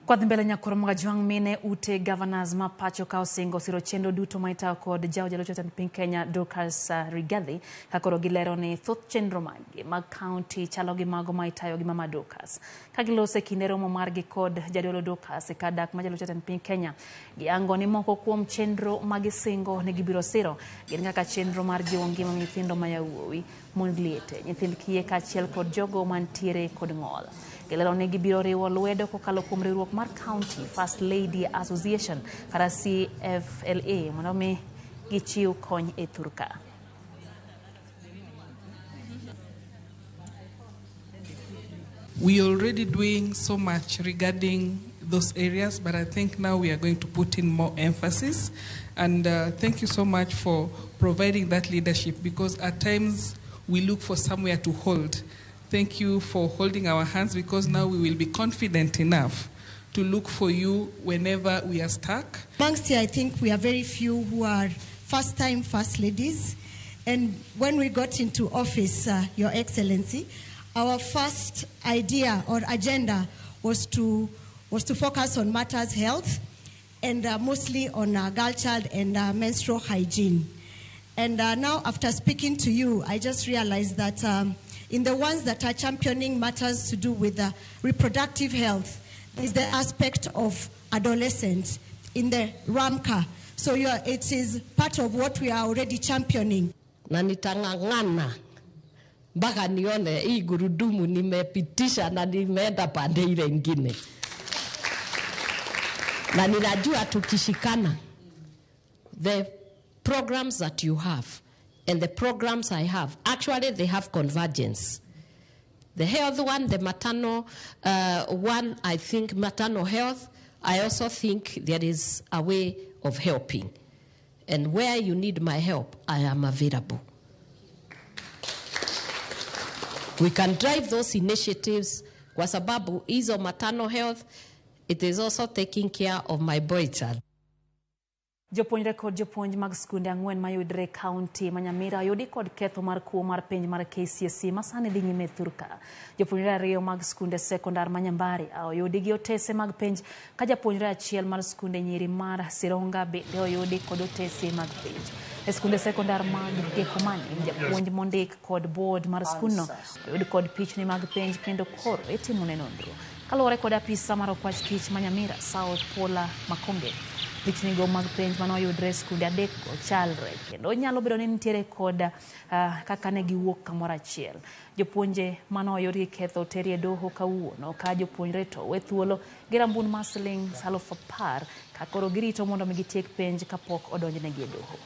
Kwa mbele nyakoro mgajuang mine ute governors mapacho kao singo siro chendo duto maitao kod jao jalo chotan piny Kenya Dorcas Rigathi kakoro gilero ni thoth chenro magi mag county chalo gi mago maitayo gi mama Dorcas kagilose kindero mo margi kod jadolo Dorcas kadak majalo chotan piny Kenya giango ni moko kuom chenro magi singo ne gibiro siro gin kaka chenro mar jiwo ngima nyithindo mayawuowi mond liete nyithind kiye kachiel kod jogo mantiere kod ng'ol. Gilero ne gibiro riwo lwedo kokalo kuom riwruok mar County First Lady Association kata CFLA mondo mi gichiw kony e thurka. We are already doing so much regarding those areas, but I think now we are going to put in more emphasis. And thank you so much for providing that leadership, because at times we look for somewhere to hold. Thank you for holding our hands, because now we will be confident enough to look for you whenever we are stuck. Amongst here, I think we are very few who are first-time First Ladies. And when we got into office, Your Excellency, our first idea or agenda was to focus on matters health and mostly on girl child and menstrual hygiene. And now after speaking to you, I just realized that in the ones that are championing matters to do with reproductive health, is the aspect of adolescents in the RAMCA. So it is part of what we are already championing. Na nitang'ang'ana mpaka nione hii gurudumu nimepitisha na nimeenda pande ile ingine. Na ninajua tukishikana, the programs that you have and the programs I have, actually they have convergence. The health one, the maternal one, I think maternal health, I also think there is a way of helping. And where you need my help, I am available. We can drive those initiatives kwa sababu hizo maternal health, it is also taking care of my boy child. Jopuonjre kod jopuonj mag skunde ang'wen mayudre county Manyamira yudi kod ketho mar kuo mar penj mar KCSE masane dhi nyime thurka. Jopuonjre ariyo mag skunde sekondar Manyambari oyudi gi otese mag penj ka japuonjre achiel mar skunde nyiri mar Sironga bende oyudi kod otese mag penj. E skunde sekondar mag Gekomani, japuonj mondik kod board mar skunno oyudi kod pichni mag penj kendo koro itimone nonro. Kaluwore kod apisa mar okwach kich Manyamira South Paula Makonge, pichnigo mag penj manoyudre skunde 3 chalre kendo nyalo bedo ni nitiere kod kaka ne giwuok kamoro achiel. Jopuonje manoyudgi ketho teri e doho kawuono ka jopuonjre to we thuolo gi rambun mar siling 10,000 ka koro girito mondo mi gitiek penj kapok odonjnegi e doho.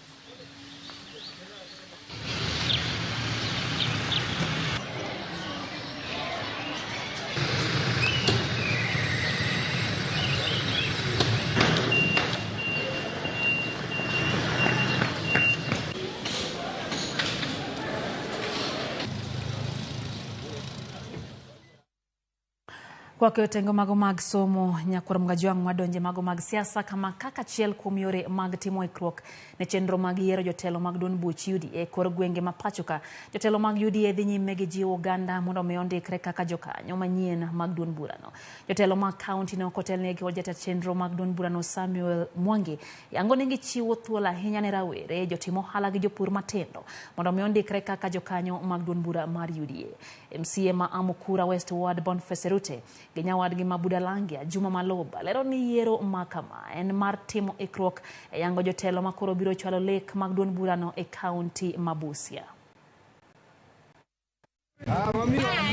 Kwa kiotengo mago mag somo nyakwar Mgajwang madonje mago mag siasa kama kaka chiel kuom yore mag timo ikruok ne chenro mag yiero jotelo mag duond buch UDA kor gwenge ma pachoka. Jotelo mag UDA dhi nyime gi jiwo oganda mondo mi ondikre kaka jokanyo manyien mag duond burano. Jotelo mag kaunti no kotelnegi kod jatend chenro mag duond burano Samuel Mwangi yango ni gichiwo thuolo ahinya ne rawere, jotimo ohala gi jopur matindo mondo mi ondikre kaka jokanyo mag duond bura mar UDA. MCA ma Amukura West Ward Boniface Rute Ginyawadgi Mabuda Langia Juma Maloba lero ni yiero makama en mar timo ikruok e yango jotelo makoro biro chwalo lek mag duond burano e kaunti Mabusia.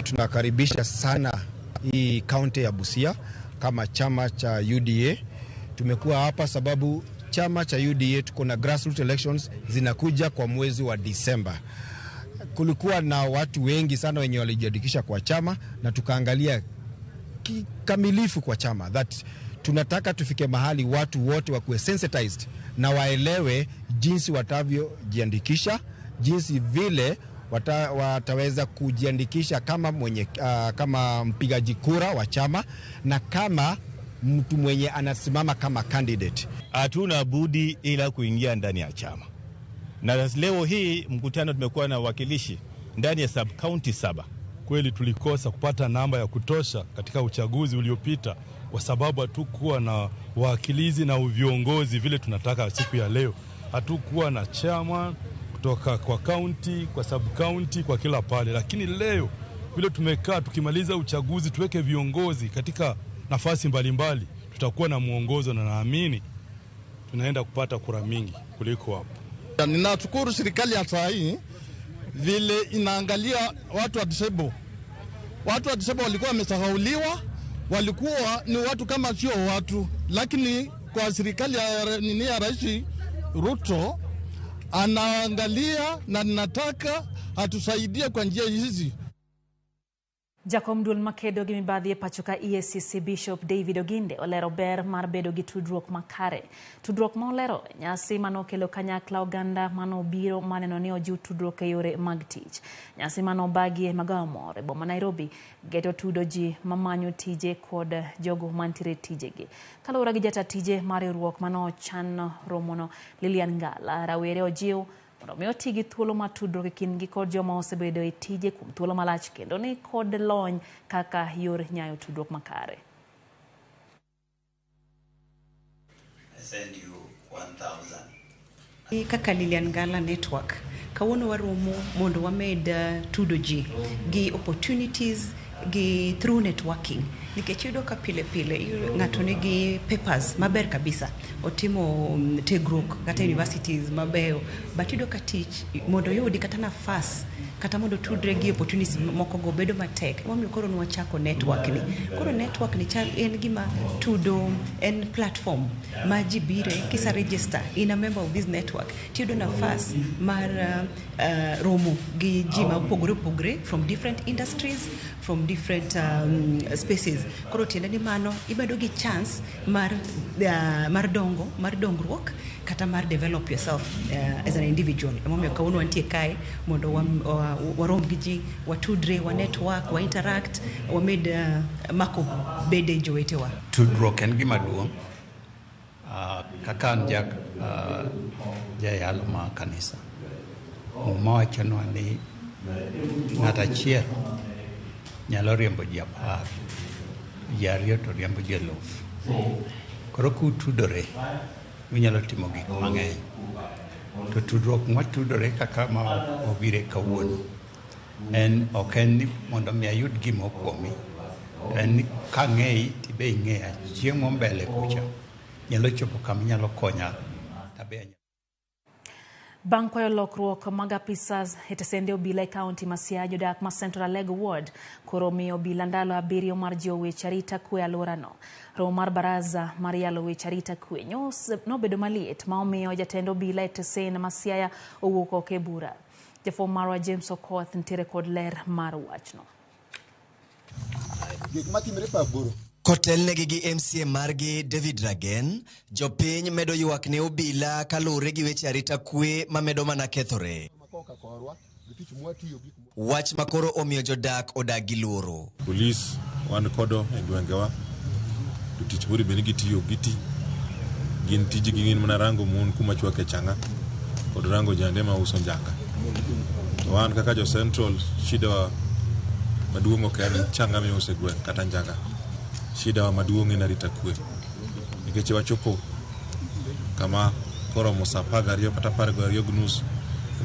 Tunakaribisha sana hii kaunti ya Busia kama chama cha UDA. Tumekuwa hapa sababu chama cha UDA tuko na grassroots elections zinakuja kwa mwezi wa Disemba. Kulikuwa na watu wengi sana wenye walijiandikisha kwa chama na tukaangalia kikamilifu kwa chama that tunataka tufike mahali watu wote wakuwe sensitized na waelewe jinsi watavyojiandikisha, jinsi vile wataweza kujiandikisha kama kama mpigaji kura wa chama na kama mtu mwenye anasimama kama candidate. Hatuna budi ila kuingia ndani ya chama. Na leo hii mkutano tumekuwa na wakilishi ndani ya sub county 7. Kweli tulikosa kupata namba ya kutosha katika uchaguzi uliopita kwa sababu hatukuwa na wakilizi na viongozi vile tunataka siku ya leo. Hatukuwa na chairman kutoka kwa county, kwa sub county, kwa kila pale. Lakini leo vile tumekaa tukimaliza uchaguzi tuweke viongozi katika nafasi mbalimbali, tutakuwa na muongozo na naamini tunaenda kupata kura mingi kuliko hapo. Ninashukuru serikali ya saa hii vile inaangalia watu wa disable. Watu wa disable walikuwa wamesahauliwa, walikuwa ni watu kama sio watu, lakini kwa serikali ya Rais Ruto anaangalia na ninataka atusaidie kwa njia hizi. Jakom Duol Makedo gi mibadhi e pachoka EACC Bishop David Oginde olero ber mar bedo gi tudruok makare. Tudruok molero nyasi manokelo kanyakla oganda manobiro maneno ni ojiw tudruok e yore mag tich. Nyasi manobagi e Migago e boma Nairobi geto tudo ji mamanyo tije kod jogo mantiere tijegi. Kaluwore gi jata tije mar riwruok manochan romono Lilian Ngala, rawere ojiw mondo mi oti gi thuolo ma tudruok e kindgi kod joma osebedo e tije kuom thuolo malach kendo ni kod lony kaka yor nyayo tudruok makare. I send you 1,000. Kaka Lilian Ngala Network kawuono waromo mondo wamed tudo ji gi opportunities gi through networking nikech yudo ka pile ng'ato nigi papers maber kabisa otimo tegruok kata universities mabeyo but yudo ka tich mondo yudi kata nafas kata mondo tudre gi opportunities moko go bedo matek. Momiyo koro nwachako network ni. Koro network ni en gima tudo en platform ma ji bire kisa register in a member of this network tiyudo nafas mar romo gi ji ma opogore from different industries, from different spaces. Koro tiende ni mano ibedo gi chance mar dongruok kata mar develop yourself as an individual. Momiyo kawuono wantie kae mondo warom gi ji, watudre, wa network, wa interact, wamed mako bede jowetewa. Tudruok en gima duong'. Kaka jayalo ma kanisa mawachonwa ni ng'ato achiel nyalo riembo ji 10, ji ariyo to riembo ji 1000. Koro kutudore unyalo timo gik mang'eny. To tudruok mwatudore kaka ma obire kawuono ok en ni mondo mi ayud gima okuomi, En kang'ei tibe ing'eya chieng' mbele kucha nyalo chopo kama nyalo konya tabe. Bang' kwayo lokruok mag apisas etesende obila e kaunti ma Siaya jodak ma Central Lego Ward koro miyo obila ndalo 7 mar jiwo weche arita kwe alworano. Romo mar baraza mar yalo weche arita kwe nobedo maliet ma omiyo jatend obila e tesen ma Siaya owuok oko e bura. Jafwambo marwa James Okoth nitiere kod ler mar wachno. Kotelnegi gi MCA margi David Ragen, jopiny medo ywak ne obila kalure gi weche arita kwe ma medo mana kethore. Wach makoro omiyo jodak odak gi luoro. Polis wan kodo e gwengewa. Tich buri beni gitiyo giti. Gin tiji gin mana rango mon kuma chwake changa. Kod rango jande ma uso njanga. Wan kaka jo Central shida maduongo kani changa mi use gwen kata njanga. Shida wa maduongi na rita kwe. Nikeche wachopo kama koro mosapaga rio kata pargo rio gnus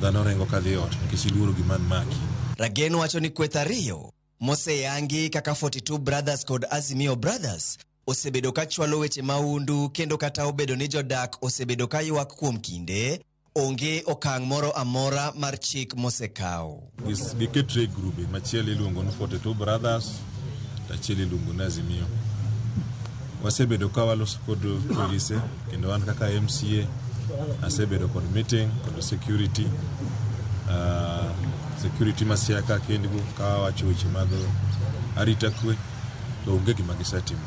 dhano rengo kadhiot nikisiluoro giman maki. Ragen wacho ni kwetha rio mose yangi kaka 42 Brothers kod Azimio Brothers osebedo ka chwalo weche maundu kendo kata obedo ni jodak osebedo ka ywak kuom kinde onge okang' moro amora mar chik mosekao. Giketre grube machiel iluongo ni 42 Brothers tachiel iluongo ni Azimio. Wasebedo ka waloso kod polise kendo wan kaka MCA asebedo kod meeting kod security ma Siaya ka kendgo ka wacho weche mag arita kwe to onge gima gisetimo.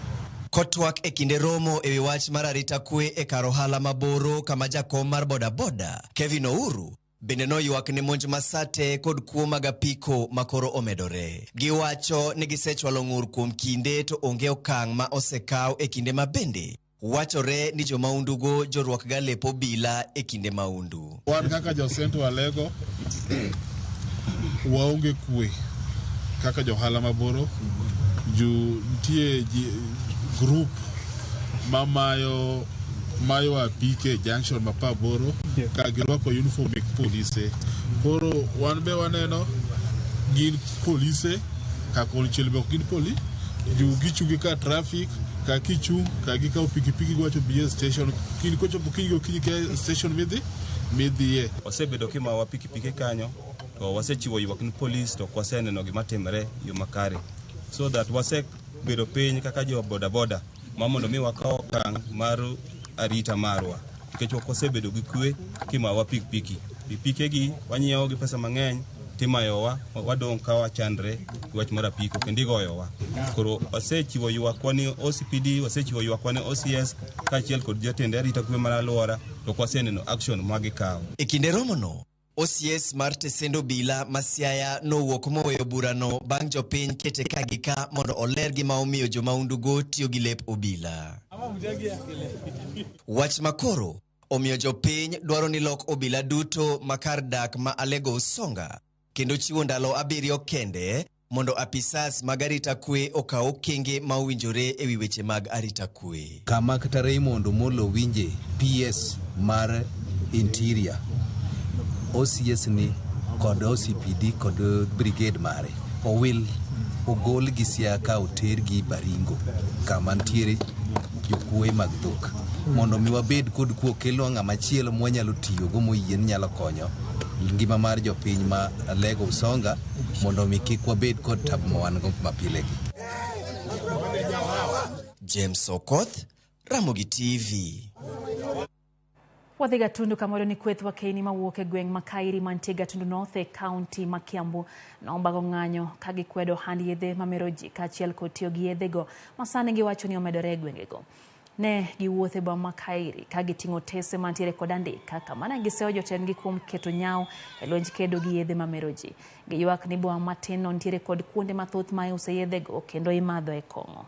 Kotwak e kinde romo ewi wach mar arita kwe e kar ohala maboro kama jakom mar bodaboda Kevin Ouru bende noywak ne monj masate kod kuo mag apiko makoro omedore. Giwacho ni gisechwalo ng'ur kuom kinde to onge okang' ma osekaw e kinde mabende wachore ni jomaundugo jorwak ga lepo bila e kinde maundu. Wan kaka jo Central Lego waonge kwe kaka johala maboro nitie group mayo apike junction mapaboro ka girwako uniform mek polise. Koro wan be waneno gin polise ka konchiel bok gin poli gichungi ka traffic ka kichung ka gikaw pikipiki gwacho BS station kin kochopo kingo kinike station midhiye. Osebedo kima wa pikipiki kanyo to wasechiwo ywak ni police to kwaseneno gima timre yo makare so that wasebedo piny kaka jo boda mamondo mi wakaw okang' mar arita marwa nikech wasebedo gi kwe kima wa pikipiki gi wanyiewo gi pesa mang'eny timayowa wadong' ka wachandre wach mar apiko kendo igoyowa. Koro wasechiwo ywak ni OCPD, wasechiwo ywak ni OCS kaachiel kod jatend arita kwe mar alwora to kwaseneno action magikawo. E kinde romono OCS mar tesendo bila ma Siaya nowuok moweyo burano bang' jopiny kete kagika mondo oler gima omiyo jomaundugo tiyo gi lep obila. Wach makoro omiyo jopiny dwaro ni lok obila duto makar dak ma Alego Usonga kendo chiwo ndalo 7 kende mondo apisas mag arita kwe okaw okenge ma owinjore ewi weche mag arita kwe. Kama kata Raymond Omolo winje PS mar Interior OCS ni kod OCPD kod brigade mare owil ogol gi Siaya ka oter gi Baringo kama ntiere jokwe mag dhok mondo mi wabed kod kuo kelo ng'ama chielo mwanyalo tiyo go moyien nyalo konyo ngima mar jopiny ma Lego Usonga mondo mi kik wabed kod tabu ma wan go mapile gi. James Okoth, Ramogi TV. Wadhi Gatundu kamoro ni kweth wa Keini mawuok e gweng' Makairi mantie Gatundu North e kaunti ma Kiambu nombago ng'anyo ka gikwedo hand yedhe mamero ji kaachiel kod tiyo gi yedhego masani giwacho ni omedore e gwengego. Ne giwuothe boma Makairi ka giting'o tese mantiere kod andika kama ne giseyo jotendgi kuom keto nyaw e lwenj kedo gi yedhe mamero ji. Giywak ni boma matin no ntiere kod kuonde mathoth ma iuse yedhego kendo imadho e kong'o.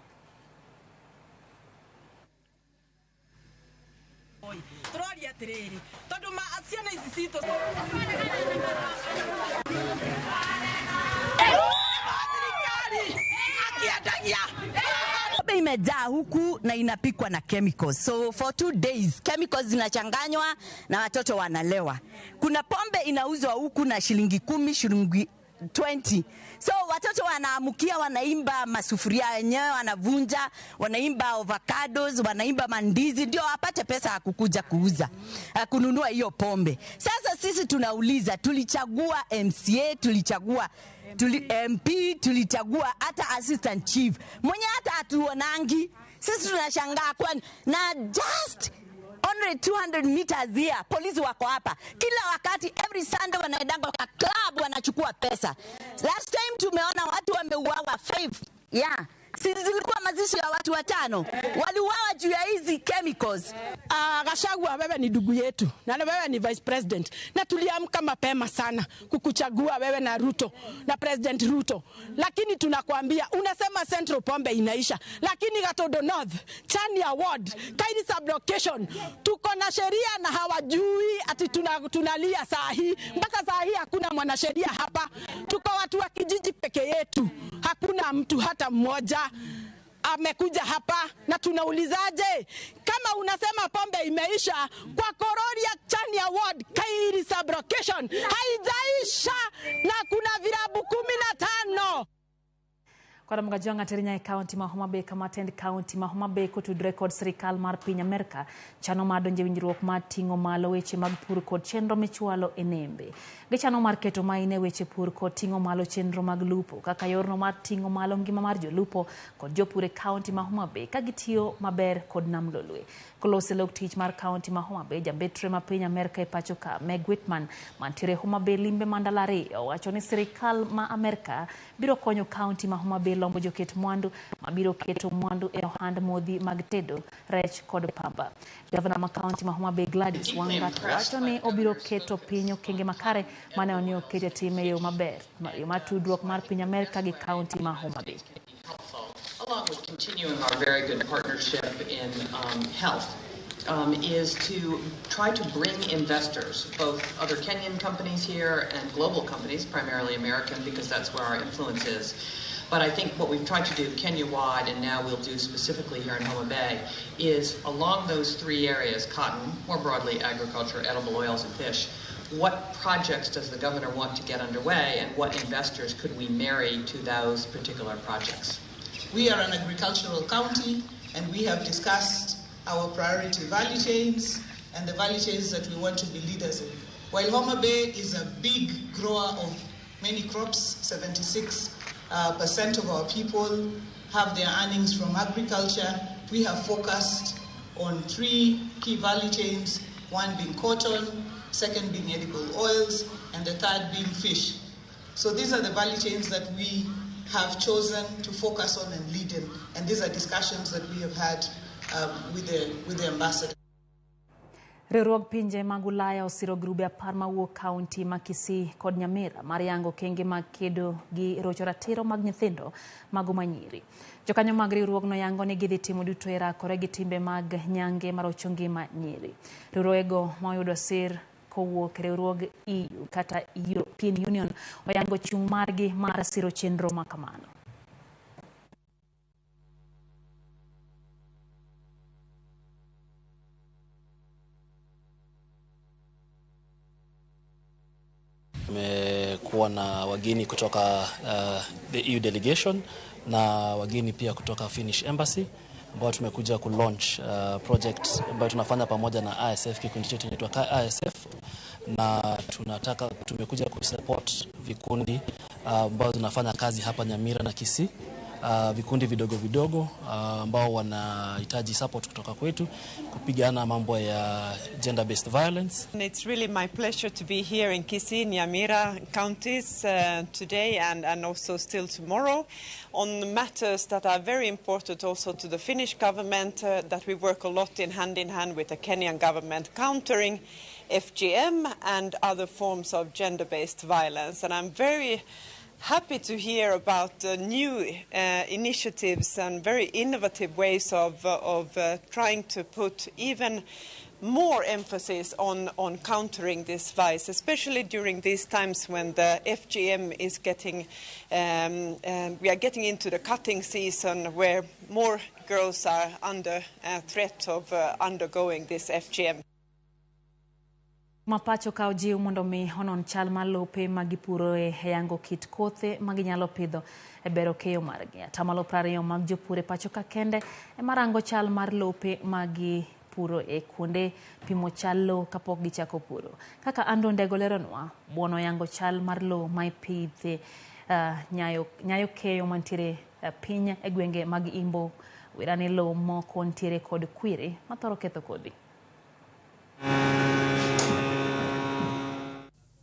Imejaa huku na inapikwa na chemicals. So for 2 days chemicals zinachanganywa na watoto wanalewa. Kuna pombe inauzwa huku na shilingi 10, shilingi 20. So watoto wanaamukia wanaimba masufuria wenyewe, wanavunja, wanaimba avocados, wanaimba mandizi, ndio wapate pesa ya kukuja kuuza, kununua hiyo pombe. Sasa sisi tunauliza, tulichagua MCA, tulichagua MP, tulichagua hata assistant chief mwenye hata hatuonangi. Sisi tunashangaa kwa na just only 200 meters here polisi wako hapa kila wakati, every Sunday wanaenda kwa club wanachukua pesa. Last time tumeona watu wameuawa 5. Yeah. Sisi zilikuwa mazishi ya watu 5 waliuawa juu ya hizi chemicals. Gachagua, wewe ni ndugu yetu na wewe ni vice president, na tuliamka mapema sana kukuchagua wewe na Ruto na President Ruto, lakini tunakwambia unasema Central pombe inaisha, lakini Gatodo North, Chania Ward, Kairi sublocation tuko na sheria na hawajui ati tunalia saa hii. Mpaka saa hii hakuna mwanasheria hapa, tuko watu wa kijiji peke yetu, hakuna mtu hata mmoja amekuja hapa. Na tunaulizaje kama unasema pombe imeisha kwa Kororia, Chania Ward, Kairi sublocation haijaisha na kuna virabu 15. Kwa mgajonga terinya county ma Homa Bay kama tend county ma Homa Bay kutud record serikal mar piny Amerika chano madonje winjruok ma tingo malo weche mag pur kod chenro michwalo enembe. Gichano mar keto maine weche pur kod tingo malo chenro mag lupo kaka yorno mar tingo malo ngima mar jolupo kod jopure county ma Homa Bay ka gitiyo maber kod nam lolwe. Kolose lok tich mar county ma Homa Bay jambetre ma piny Amerika e pacho ka Meg Whitman mantiere Homa Bay limbe mandalare owacho ni serikal ma Amerika biro konyo county ma Homa Bay lombo joket mwandu mabiro keto mwandu e ohand modhi mag tedo rech kod pamba. Governor ma county ma Homa Bay Gladys Wanga wacho ni obiro keto piny okenge makare mane onio kete time yo maber yo matudruok mar piny Amerika gi county ma Homa Bay. Along with continuing our very good partnership in health, is to try to bring investors, both other Kenyan companies here and global companies, primarily American because that's where our influence is. But I think what we've tried to do Kenya-wide, and now we'll do specifically here in Homa Bay, is along those 3 areas, cotton, more broadly agriculture, edible oils and fish, what projects does the governor want to get underway and what investors could we marry to those particular projects? We are an agricultural county and we have discussed our priority value chains and the value chains that we want to be leaders in. While Homa Bay is a big grower of many crops, 76% of our people have their earnings from agriculture, we have focused on 3 key value chains, one being cotton, second being edible oils, and the third being fish. So these are the value chains that we have chosen to focus on and lead in, and these are discussions that we have had with the ambassador. Riwruog pinje mag Ulaya osiro grube 10 mawuok county ma Kisii kod Nyamira mar yango kenge mag kedo gi rocho ratiro mag nyithindo mago manyiri. Jokanyo mag riwruogno yango ni gidhi timo duto e rakore gi timbe mag nyange marocho ngima nyiri. Riwruogego ma oyudo sir kowuok riwruog EU kata European Union oyango chung' margi mar siro chenro ma kamano. Tumekuwa na wageni kutoka the EU delegation na wageni pia kutoka Finnish Embassy ambao tumekuja ku launch project ambayo tunafanya pamoja na ISF, kikundi chetu kinaitwa ISF, na tumekuja ku support vikundi ambao tunafanya kazi hapa Nyamira na Kisii, vikundi vidogo ambao wanahitaji support kutoka kwetu kupigana mambo ya gender based violence. And it's really my pleasure to be here in Kisii, Nyamira counties today and also still tomorrow on matters that are very important also to the Finnish government, that we work a lot in hand with the Kenyan government countering FGM and other forms of gender based violence. And I'm very happy to hear about new initiatives and very innovative ways of trying to put even more emphasis on countering this vice, especially during these times when the FGM is getting, we are getting into the cutting season where more girls are under threat of undergoing this FGM. Mapacho kao jiw mondo mi onon chal mar lope magipuro yango kit kothe maginyalo pidho e bero keyo margi. Atamalo 20 mag jopur e pacho ka kende e marango chal mar lope magipuro e kuonde pimo chal lo kapok gichako puro. Kaka Ando Ndego leronwa, buono yango chal mar lo ma ipidhe nyayo keyo mantiere piny e gwenge mag Imbo wirani lo moko ntiere kod kwiri mathoro ketho kodhi.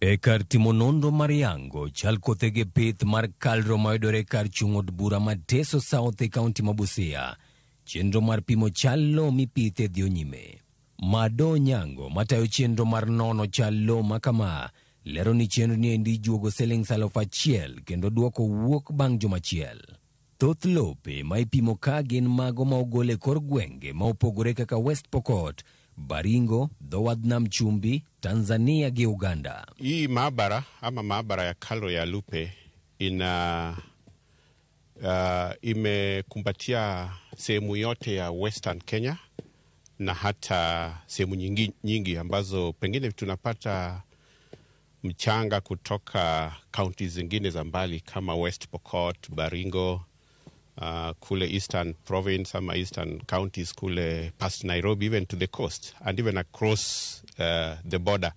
E kar timo nonro mar yango chal kothege pith mar kalro mayudore kar chung' od bura ma Teso South e kaunti ma Busia, chenro mar pimo chal lo mipithe dhi nyime. Mado Nyango matayo chenro mar nono chal lo makama lero ni chenro ni endi juogo Sh1,000 kendo duoko wuok bang' juma achiel. Thoth lope ma ipimo ka gin mago ma ogole kor gwenge ma opogore kaka West Pokot, Baringo, Dhowadh Nam Chumbi, Tanzania gi Uganda. Hii maabara ama maabara ya kalro ya lupe imekumbatia sehemu yote ya Western Kenya na hata sehemu nyingi ambazo pengine tunapata mchanga kutoka kaunti zingine za mbali kama West Pokot, Baringo, kule Eastern Province ama Eastern Counties kule past Nairobi, even to the coast and even across the border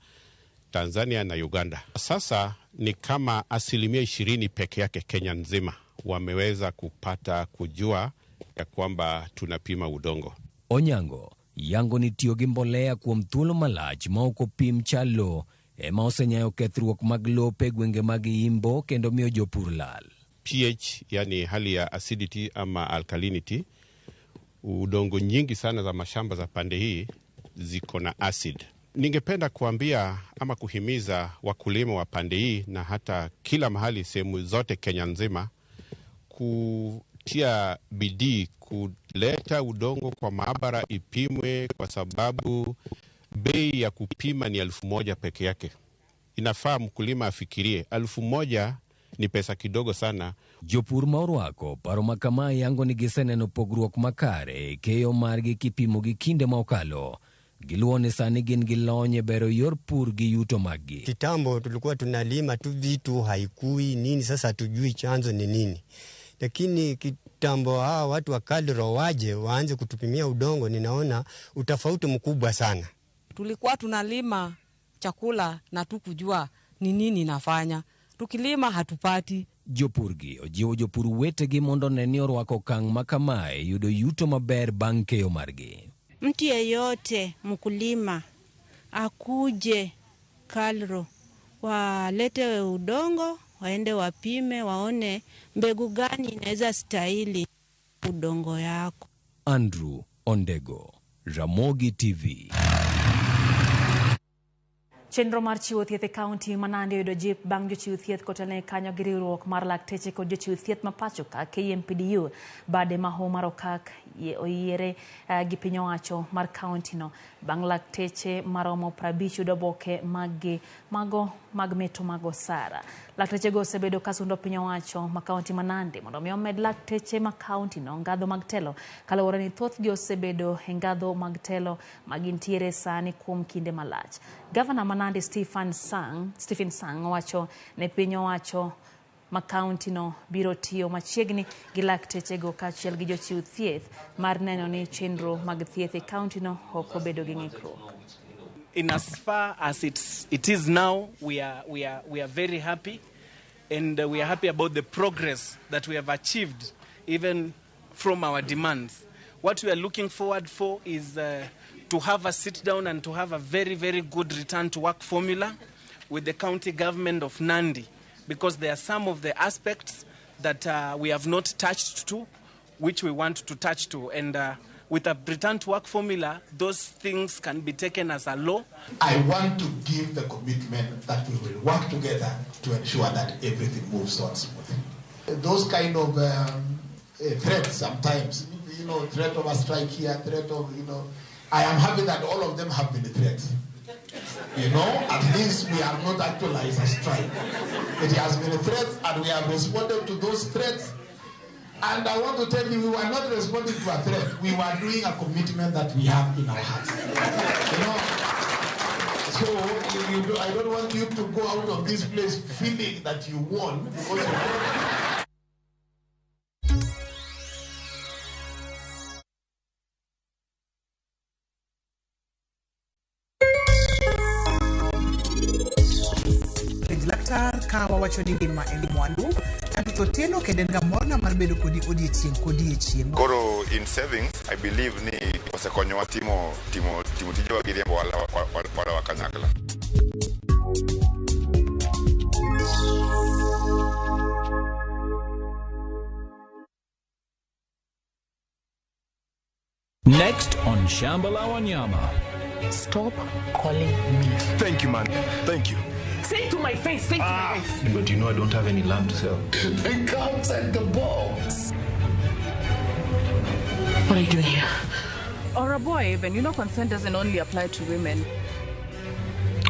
Tanzania na Uganda. Sasa ni kama 20% peke yake Kenya nzima wameweza kupata kujua ya kwamba tunapima udongo. Onyango yango ni tiyo gi mbolea kuom thuolo malach ma ok opim chal lo ema osenyayo kethruok mag lope gwenge mag Imbo kendo miyo jopur lal. pH, yani hali ya acidity ama alkalinity, udongo nyingi sana za mashamba za pande hii ziko na acid. Ningependa kuambia ama kuhimiza wakulima wa pande hii na hata kila mahali sehemu zote Kenya nzima kutia bidii kuleta udongo kwa maabara ipimwe, kwa sababu bei ya kupima ni 1,000 peke yake. Inafaa mkulima afikirie 1,000 ni pesa kidogo sana. Jopur maorwako paro makama yango ni giseneno pogruok makare keyo margi kipimo gi kinde ma okalo. Giluone sani gin gilonye bero yor pur gi yuto magi. Kitambo tulikuwa tunalima tu vitu haikui nini, sasa tujui chanzo ni nini. Lakini kitambo hawa watu wa kalro waje waanze kutupimia udongo, ninaona utofauti mkubwa sana. Tulikuwa tunalima chakula na tukujua ni nini nafanya. Tukilima hatupati. Jopurgi ojiwo jopur wetegi mondo neni orwako kang' makamae yudo yuto maber bang' keyo margi. Mtu yeyote mkulima akuje kalro, walete udongo, waende wapime, waone mbegu gani inaweza stahili udongo yako. Andrew Ondego, Ramogi TV. Chenro mar chiwo thieth e kaunti ma Nandi oyudo jip bang' jochiw thieth kotene kanyo gi riwruok mar lakteche kod jochiw thieth ma pacho ka KMPDU bade maho mar okak oyiere gi piny owacho mar kaunti no bang' lakteche maromo 50 yudo oboke mag meto mag osara. Lakteche go osebedo kasundo piny owacho ma kaunti ma Nandi mondo mi omed lakteche ma kaunti no ngadho mag telo kaluwore ni thothgi osebedo e ngadho mag telo magintiere sani kuom kinde malach. Gavana ma Nandi Stephen Sang owacho ne piny owacho ma kaunti no biro tiyo machiegni gi lakteche go kaachiel gi jochiw thieth mar neno ni chenro mag thieth e kaunti no ok obedo gi ng'ikruok. In as far as it is now, we are very happy, and we are happy about the progress that we have achieved, even from our demands. What we are looking forward for is to have a sit down and to have a very, very good return to work formula with the county government of Nandi, because there are some of the aspects that we have not touched to, which we want to touch to, and with a return to work formula, those things can be taken as a law. I want to give the commitment that we will work together to ensure that everything moves on smoothly. Those kind of threats sometimes, threat of a strike here, threat of, I am happy that all of them have been threats. At least we have not actualized a strike. It has been threats and we have responded to those threats. And I want to tell you, we were not responding to a threat. We were doing a commitment that we have in our hearts. So I don't want you to go out of this place feeling that you won because you won. Laktar kawa wacho ni ngima en mwandu to teno kedenga morna mar bedo kodi odiechieng. Koro in savings I believe ni osekonyowa timo tije wa giriembo wala wakanyakla. Next on Shambala Wanyama. Stop calling me. Thank you, man. Thank you. Say it to my face, say it to my face. But you know I don't have any land to sell. They can't take the box. What are you doing here? Or a boy even. You know consent doesn't only apply to women.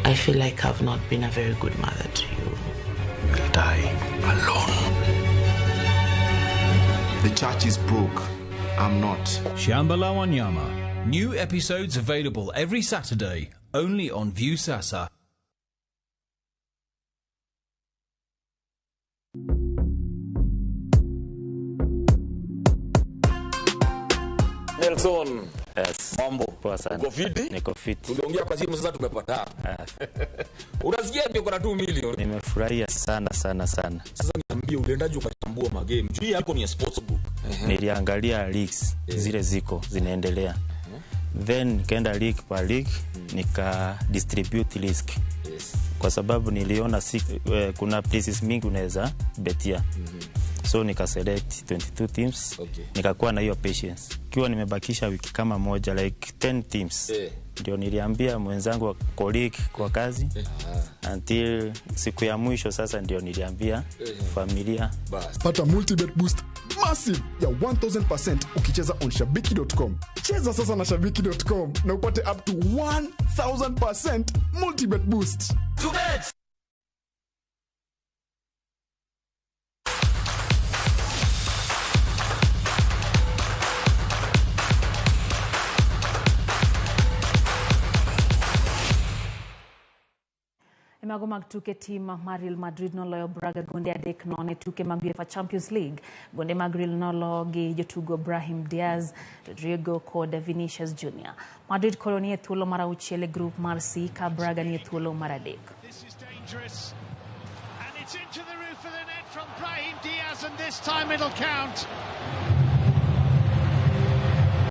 I feel like I've not been a very good mother to you. I'll die alone. The church is broke. I'm not. Shambala Wanyama. New episodes available every Saturday, only on Viusasa. Nelson. Yes. Mambo. Poa sana. Uko fiti? Niko fiti. Tuliongea kwa simu sasa tumepata. Unasikia ndio kuna 2 milioni. Nimefurahia sana. Sasa niambie uliendaje ukachambua magame? Juu yako ni sports book. Niliangalia leagues zile ziko zinaendelea. Then nikaenda league per league nika distribute risk. Kwa sababu niliona kuna places mingi unaweza betia. So nika select 22 teams. Nikakuwa na hiyo patience. Kiwa nimebakisha wiki kama moja like 10 teams. Ndio niliambia mwenzangu colleague kwa kazi. Until siku ya mwisho sasa ndio niliambia familia. Pata multi-bet boost massive ya 1000% ukicheza on shabiki.com. Cheza sasa na shabiki.com na upate up to 1000% multi-bet boost. To bet! Imago mag tuke tim mar Real Madrid noloyo Braga gonde 3-0 tuke mag UEFA Champions League. Gonde mag Real noloyo gi jotugo Brahim Diaz, Rodrigo kod Vinicius Jr. Madrid koro nie thuolo mar 6 e group mar C ka Braga nie thuolo mar 3. This is dangerous. And it's into the roof of the net from Brahim Diaz, and this time it'll count.